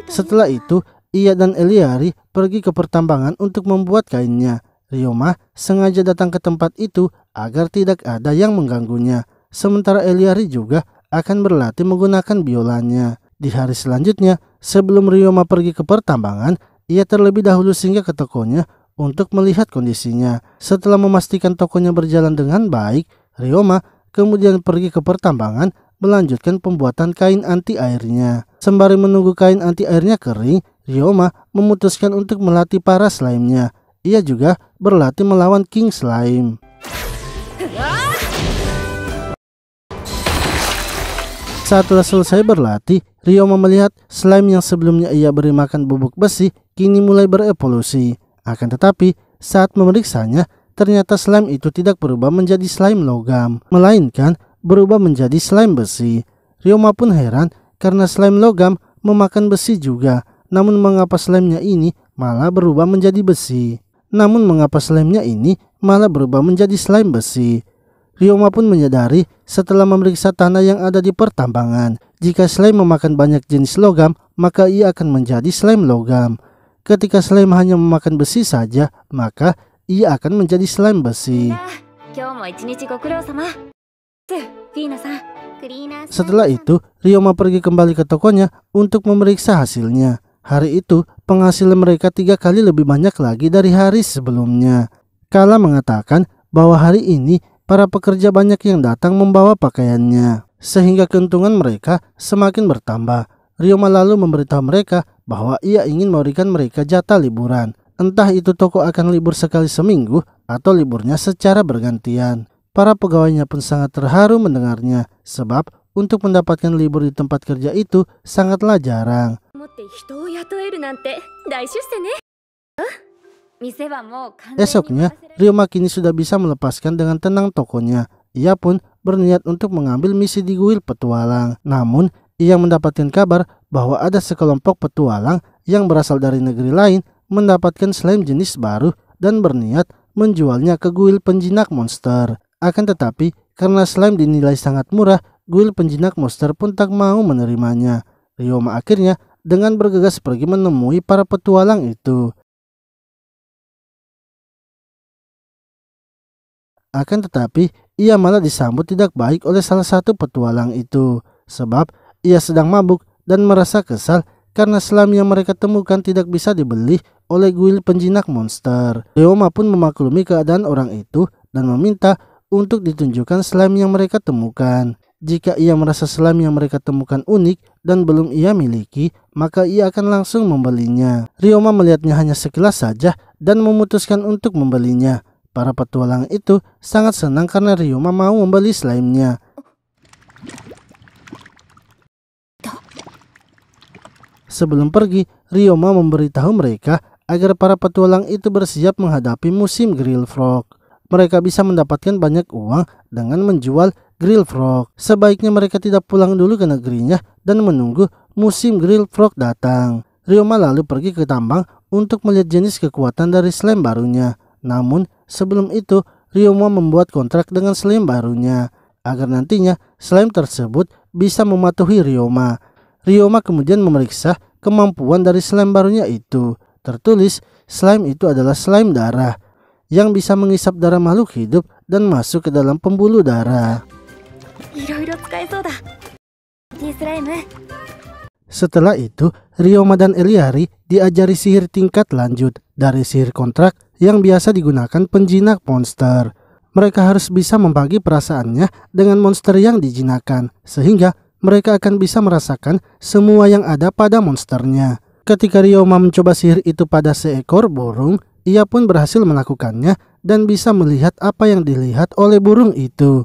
Setelah itu, ia dan Eliari pergi ke pertambangan untuk membuat kainnya. Ryoma sengaja datang ke tempat itu agar tidak ada yang mengganggunya. Sementara Eliari juga akan berlatih menggunakan biolanya. Di hari selanjutnya, sebelum Ryoma pergi ke pertambangan, ia terlebih dahulu singgah ke tokonya untuk melihat kondisinya. Setelah memastikan tokonya berjalan dengan baik, Ryoma kemudian pergi ke pertambangan melanjutkan pembuatan kain anti airnya. Sembari menunggu kain anti airnya kering, Ryoma memutuskan untuk melatih para slime-nya. Ia juga berlatih melawan King Slime. Saat telah selesai berlatih, Ryoma melihat slime yang sebelumnya ia beri makan bubuk besi kini mulai berevolusi. Akan tetapi, saat memeriksanya, ternyata slime itu tidak berubah menjadi slime logam, melainkan berubah menjadi slime besi. Ryoma pun heran karena slime logam memakan besi juga. Namun mengapa slime-nya ini malah berubah menjadi besi? Ryoma pun menyadari setelah memeriksa tanah yang ada di pertambangan, jika slime memakan banyak jenis logam, maka ia akan menjadi slime logam. Ketika slime hanya memakan besi saja, maka ia akan menjadi slime besi. Setelah itu, Ryoma pergi kembali ke tokonya untuk memeriksa hasilnya. Hari itu, penghasilan mereka 3 kali lebih banyak lagi dari hari sebelumnya. Kala mengatakan bahwa hari ini para pekerja banyak yang datang membawa pakaiannya. sehingga keuntungan mereka semakin bertambah. Ryoma lalu memberitahu mereka bahwa ia ingin memberikan mereka jatah liburan. Entah itu toko akan libur sekali seminggu atau liburnya secara bergantian. Para pegawainya pun sangat terharu mendengarnya, sebab untuk mendapatkan libur di tempat kerja itu sangatlah jarang. Esoknya, Ryoma kini sudah bisa melepaskan dengan tenang tokonya. Ia pun berniat untuk mengambil misi di kuil petualang. Namun, ia mendapatkan kabar bahwa ada sekelompok petualang yang berasal dari negeri lain mendapatkan slime jenis baru dan berniat menjualnya ke kuil penjinak monster. Akan tetapi, karena slime dinilai sangat murah, kuil penjinak monster pun tak mau menerimanya. Ryoma akhirnya dengan bergegas pergi menemui para petualang itu. Akan tetapi, ia malah disambut tidak baik oleh salah satu petualang itu, sebab ia sedang mabuk dan merasa kesal karena slime yang mereka temukan tidak bisa dibeli oleh kuil penjinak monster. Ryoma pun memaklumi keadaan orang itu dan meminta untuk ditunjukkan slime yang mereka temukan. Jika ia merasa slime yang mereka temukan unik dan belum ia miliki, maka ia akan langsung membelinya. Ryoma melihatnya hanya sekilas saja dan memutuskan untuk membelinya. Para petualang itu sangat senang karena Ryoma mau membeli slime-nya. Sebelum pergi, Ryoma memberitahu mereka agar para petualang itu bersiap menghadapi musim Grill Frog. Mereka bisa mendapatkan banyak uang dengan menjual Grill Frog. Sebaiknya mereka tidak pulang dulu ke negerinya dan menunggu musim Grill Frog datang. Ryoma lalu pergi ke tambang untuk melihat jenis kekuatan dari slime barunya. Namun, sebelum itu, Ryoma membuat kontrak dengan slime barunya agar nantinya slime tersebut bisa mematuhi Ryoma. Ryoma kemudian memeriksa kemampuan dari slime barunya itu. Tertulis, slime itu adalah slime darah yang bisa mengisap darah makhluk hidup dan masuk ke dalam pembuluh darah. Setelah itu, Ryoma dan Eliari diajari sihir tingkat lanjut dari sihir kontrak yang biasa digunakan penjinak monster. Mereka harus bisa membagi perasaannya dengan monster yang dijinakan, sehingga mereka akan bisa merasakan semua yang ada pada monsternya. Ketika Ryoma mencoba sihir itu pada seekor burung, ia pun berhasil melakukannya dan bisa melihat apa yang dilihat oleh burung itu.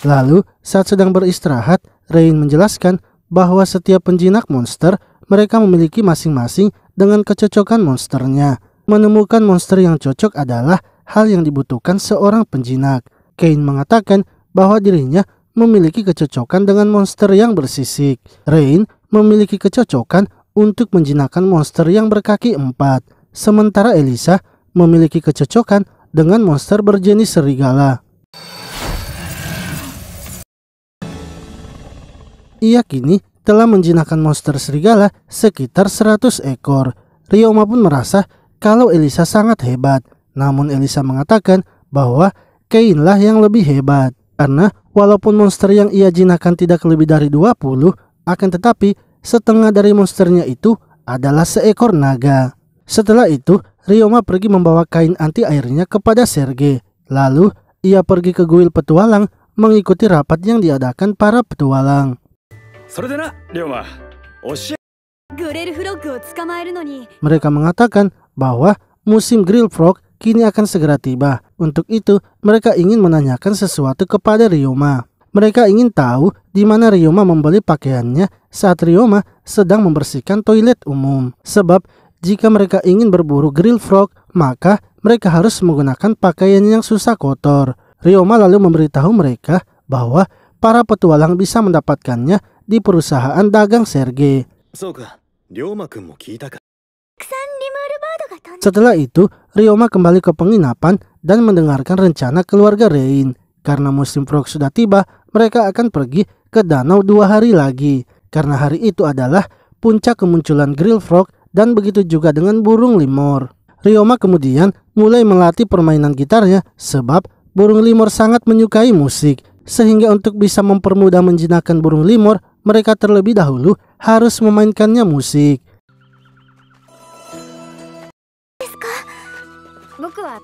Lalu, saat sedang beristirahat, Rain menjelaskan bahwa setiap penjinak monster mereka memiliki masing-masing dengan kecocokan monsternya. Menemukan monster yang cocok adalah hal yang dibutuhkan seorang penjinak. Kane mengatakan bahwa dirinya memiliki kecocokan dengan monster yang bersisik. Rain memiliki kecocokan untuk menjinakkan monster yang berkaki 4. Sementara Elisa memiliki kecocokan dengan monster berjenis serigala. Ia kini telah menjinakkan monster serigala sekitar 100 ekor. Ryoma pun merasa kalau Elisa sangat hebat. Namun Elisa mengatakan bahwa Kane lah yang lebih hebat. Karena walaupun monster yang ia jinakkan tidak lebih dari 20, akan tetapi setengah dari monsternya itu adalah seekor naga. Setelah itu, Ryoma pergi membawa kain anti airnya kepada Serge. Lalu, ia pergi ke kuil petualang mengikuti rapat yang diadakan para petualang. Mereka mengatakan bahwa musim Grill Frog kini akan segera tiba. Untuk itu, mereka ingin menanyakan sesuatu kepada Ryoma. Mereka ingin tahu di mana Ryoma membeli pakaiannya saat Ryoma sedang membersihkan toilet umum. Sebab jika mereka ingin berburu Grill Frog, maka mereka harus menggunakan pakaian yang susah kotor. Ryoma lalu memberitahu mereka bahwa para petualang bisa mendapatkannya di perusahaan dagang Serge. Setelah itu, Ryoma kembali ke penginapan dan mendengarkan rencana keluarga Rain. Karena musim frog sudah tiba, mereka akan pergi ke danau 2 hari lagi. Karena hari itu adalah puncak kemunculan Grill Frog dan begitu juga dengan burung limor. Ryoma kemudian mulai melatih permainan gitarnya sebab burung limor sangat menyukai musik. Sehingga untuk bisa mempermudah menjinakkan burung limor, mereka terlebih dahulu harus memainkannya musik.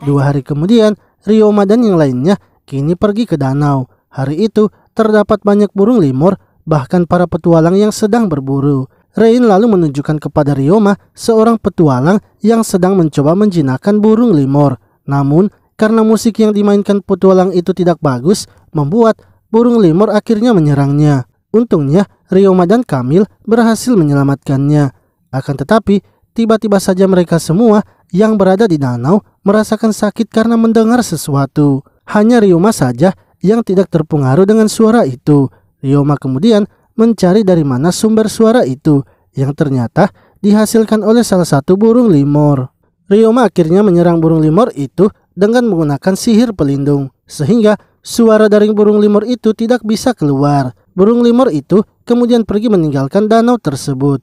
2 hari kemudian, Ryoma dan yang lainnya kini pergi ke danau. Hari itu terdapat banyak burung limor, bahkan para petualang yang sedang berburu. Rein lalu menunjukkan kepada Ryoma seorang petualang yang sedang mencoba menjinakkan burung limor. Namun, karena musik yang dimainkan petualang itu tidak bagus, membuat burung limor akhirnya menyerangnya. Untungnya, Ryoma dan Kamil berhasil menyelamatkannya. Akan tetapi, tiba-tiba saja mereka semua yang berada di danau merasakan sakit karena mendengar sesuatu. Hanya Ryoma saja yang tidak terpengaruh dengan suara itu. Ryoma kemudian mencari dari mana sumber suara itu, yang ternyata dihasilkan oleh salah satu burung limor. Ryoma akhirnya menyerang burung limor itu dengan menggunakan sihir pelindung, sehingga suara dari burung limor itu tidak bisa keluar. Burung limor itu kemudian pergi meninggalkan danau tersebut.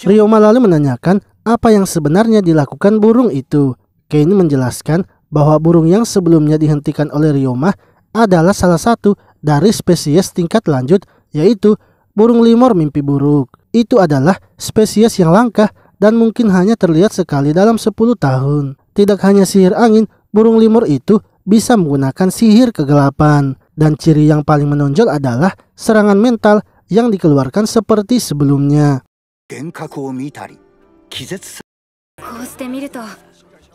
Ryoma lalu menanyakan apa yang sebenarnya dilakukan burung itu. Kane menjelaskan bahwa burung yang sebelumnya dihentikan oleh Ryoma adalah salah satu dari spesies tingkat lanjut, yaitu burung limor mimpi buruk. Itu adalah spesies yang langka dan mungkin hanya terlihat sekali dalam 10 tahun. Tidak hanya sihir angin, burung limor itu bisa menggunakan sihir kegelapan. Dan ciri yang paling menonjol adalah serangan mental yang dikeluarkan seperti sebelumnya.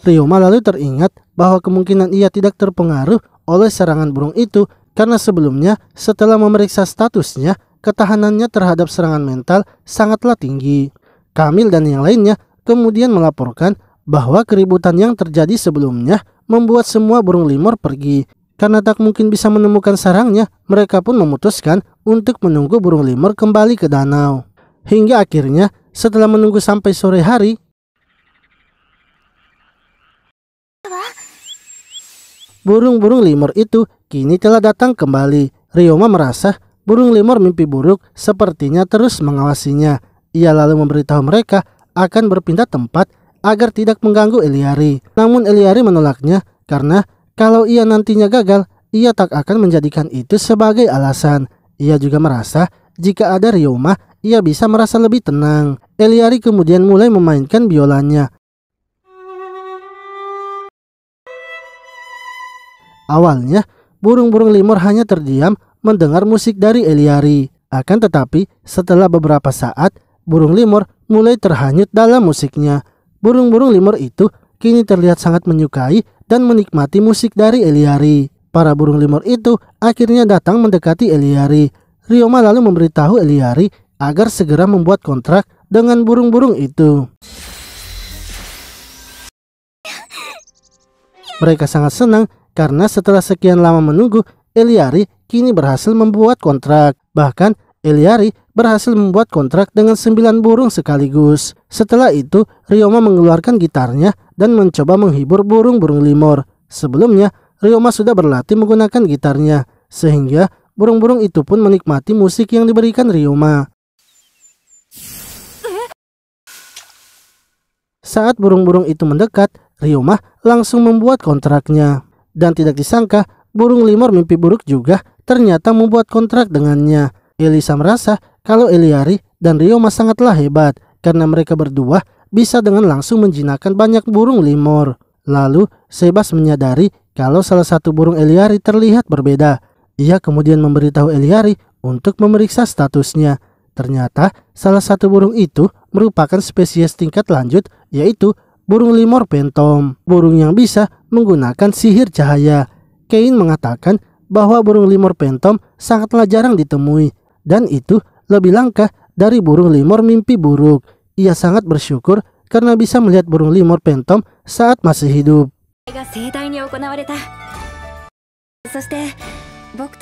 Ryoma lalu teringat bahwa kemungkinan ia tidak terpengaruh oleh serangan burung itu karena sebelumnya setelah memeriksa statusnya, ketahanannya terhadap serangan mental sangatlah tinggi. Kamil dan yang lainnya kemudian melaporkan bahwa keributan yang terjadi sebelumnya membuat semua burung limor pergi. Karena tak mungkin bisa menemukan sarangnya, mereka pun memutuskan untuk menunggu burung limor kembali ke danau. Hingga akhirnya setelah menunggu sampai sore hari, burung-burung limor itu kini telah datang kembali. Ryoma merasa burung limor mimpi buruk sepertinya terus mengawasinya. Ia lalu memberitahu mereka akan berpindah tempat agar tidak mengganggu Eliari. Namun Eliari menolaknya karena kalau ia nantinya gagal, ia tak akan menjadikan itu sebagai alasan. Ia juga merasa jika ada Ryoma, ia bisa merasa lebih tenang. Eliari kemudian mulai memainkan biolanya. Awalnya, burung-burung limor hanya terdiam mendengar musik dari Eliari. Akan tetapi, setelah beberapa saat, burung limor mulai terhanyut dalam musiknya. Burung-burung limor itu kini terlihat sangat menyukai dan menikmati musik dari Eliari. Para burung limor itu akhirnya datang mendekati Eliari. Ryoma lalu memberitahu Eliari agar segera membuat kontrak dengan burung-burung itu. Mereka sangat senang karena setelah sekian lama menunggu, Eliari kini berhasil membuat kontrak. Bahkan Eliari berhasil membuat kontrak dengan 9 burung sekaligus. Setelah itu, Ryoma mengeluarkan gitarnya dan mencoba menghibur burung-burung limor. Sebelumnya, Ryoma sudah berlatih menggunakan gitarnya, sehingga burung-burung itu pun menikmati musik yang diberikan Ryoma. Saat burung-burung itu mendekat, Ryoma langsung membuat kontraknya. Dan tidak disangka, burung limor mimpi buruk juga ternyata membuat kontrak dengannya. Elisa merasa kalau Eliari dan Ryoma sangatlah hebat karena mereka berdua bisa dengan langsung menjinakkan banyak burung limor. Lalu Sebas menyadari kalau salah satu burung Eliari terlihat berbeda. Ia kemudian memberitahu Eliari untuk memeriksa statusnya. Ternyata salah satu burung itu merupakan spesies tingkat lanjut, yaitu burung limor pentom, burung yang bisa menggunakan sihir cahaya. Kane mengatakan bahwa burung limor pentom sangatlah jarang ditemui, dan itu lebih langka dari burung limor mimpi buruk. Ia sangat bersyukur karena bisa melihat burung limor pentom saat masih hidup.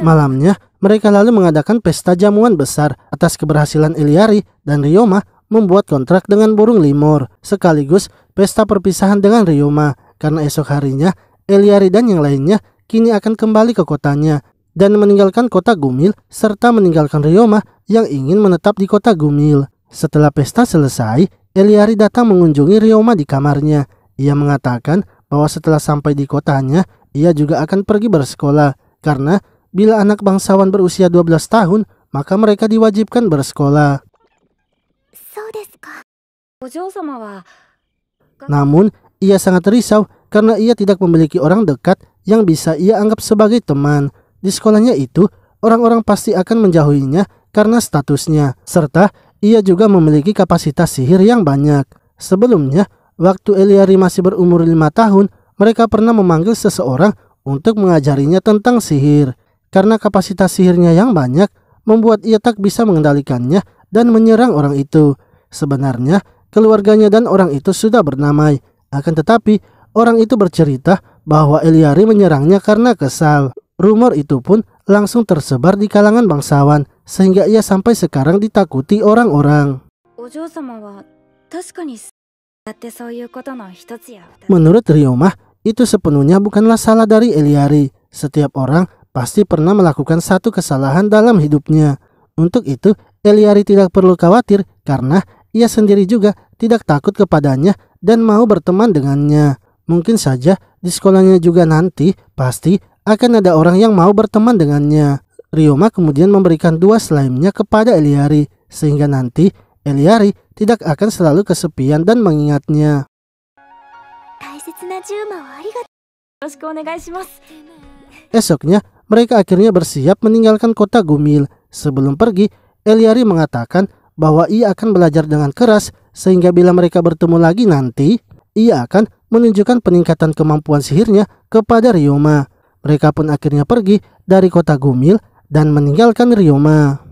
Malamnya, mereka lalu mengadakan pesta jamuan besar atas keberhasilan Eliari dan Ryoma membuat kontrak dengan burung limor, sekaligus pesta perpisahan dengan Ryoma, karena esok harinya Eliari dan yang lainnya kini akan kembali ke kotanya dan meninggalkan kota Gumil serta meninggalkan Ryoma yang ingin menetap di kota Gumil. Setelah pesta selesai, Eliari datang mengunjungi Ryoma di kamarnya. Ia mengatakan bahwa setelah sampai di kotanya, ia juga akan pergi bersekolah karena bila anak bangsawan berusia 12 tahun, maka mereka diwajibkan bersekolah. Namun, ia sangat risau karena ia tidak memiliki orang dekat yang bisa ia anggap sebagai teman. Di sekolahnya itu, orang-orang pasti akan menjauhinya karena statusnya, serta ia juga memiliki kapasitas sihir yang banyak. Sebelumnya, waktu Eliari masih berumur 5 tahun, mereka pernah memanggil seseorang untuk mengajarinya tentang sihir. Karena kapasitas sihirnya yang banyak, membuat ia tak bisa mengendalikannya dan menyerang orang itu. Sebenarnya, keluarganya dan orang itu sudah berdamai. Akan tetapi, orang itu bercerita bahwa Eliari menyerangnya karena kesal. Rumor itu pun langsung tersebar di kalangan bangsawan, sehingga ia sampai sekarang ditakuti orang-orang. Menurut Ryoma, itu sepenuhnya bukanlah salah dari Eliari. Setiap orang pasti pernah melakukan satu kesalahan dalam hidupnya. Untuk itu, Eliari tidak perlu khawatir karena ia sendiri juga tidak takut kepadanya dan mau berteman dengannya. Mungkin saja di sekolahnya juga nanti pasti akan ada orang yang mau berteman dengannya. Ryoma kemudian memberikan 2 slime-nya kepada Eliari, sehingga nanti Eliari tidak akan selalu kesepian dan mengingatnya. Esoknya, mereka akhirnya bersiap meninggalkan kota Gumil. Sebelum pergi, Eliari mengatakan bahwa ia akan belajar dengan keras, sehingga bila mereka bertemu lagi nanti, ia akan menunjukkan peningkatan kemampuan sihirnya kepada Ryoma. Mereka pun akhirnya pergi dari kota Gumil dan meninggalkan Ryoma.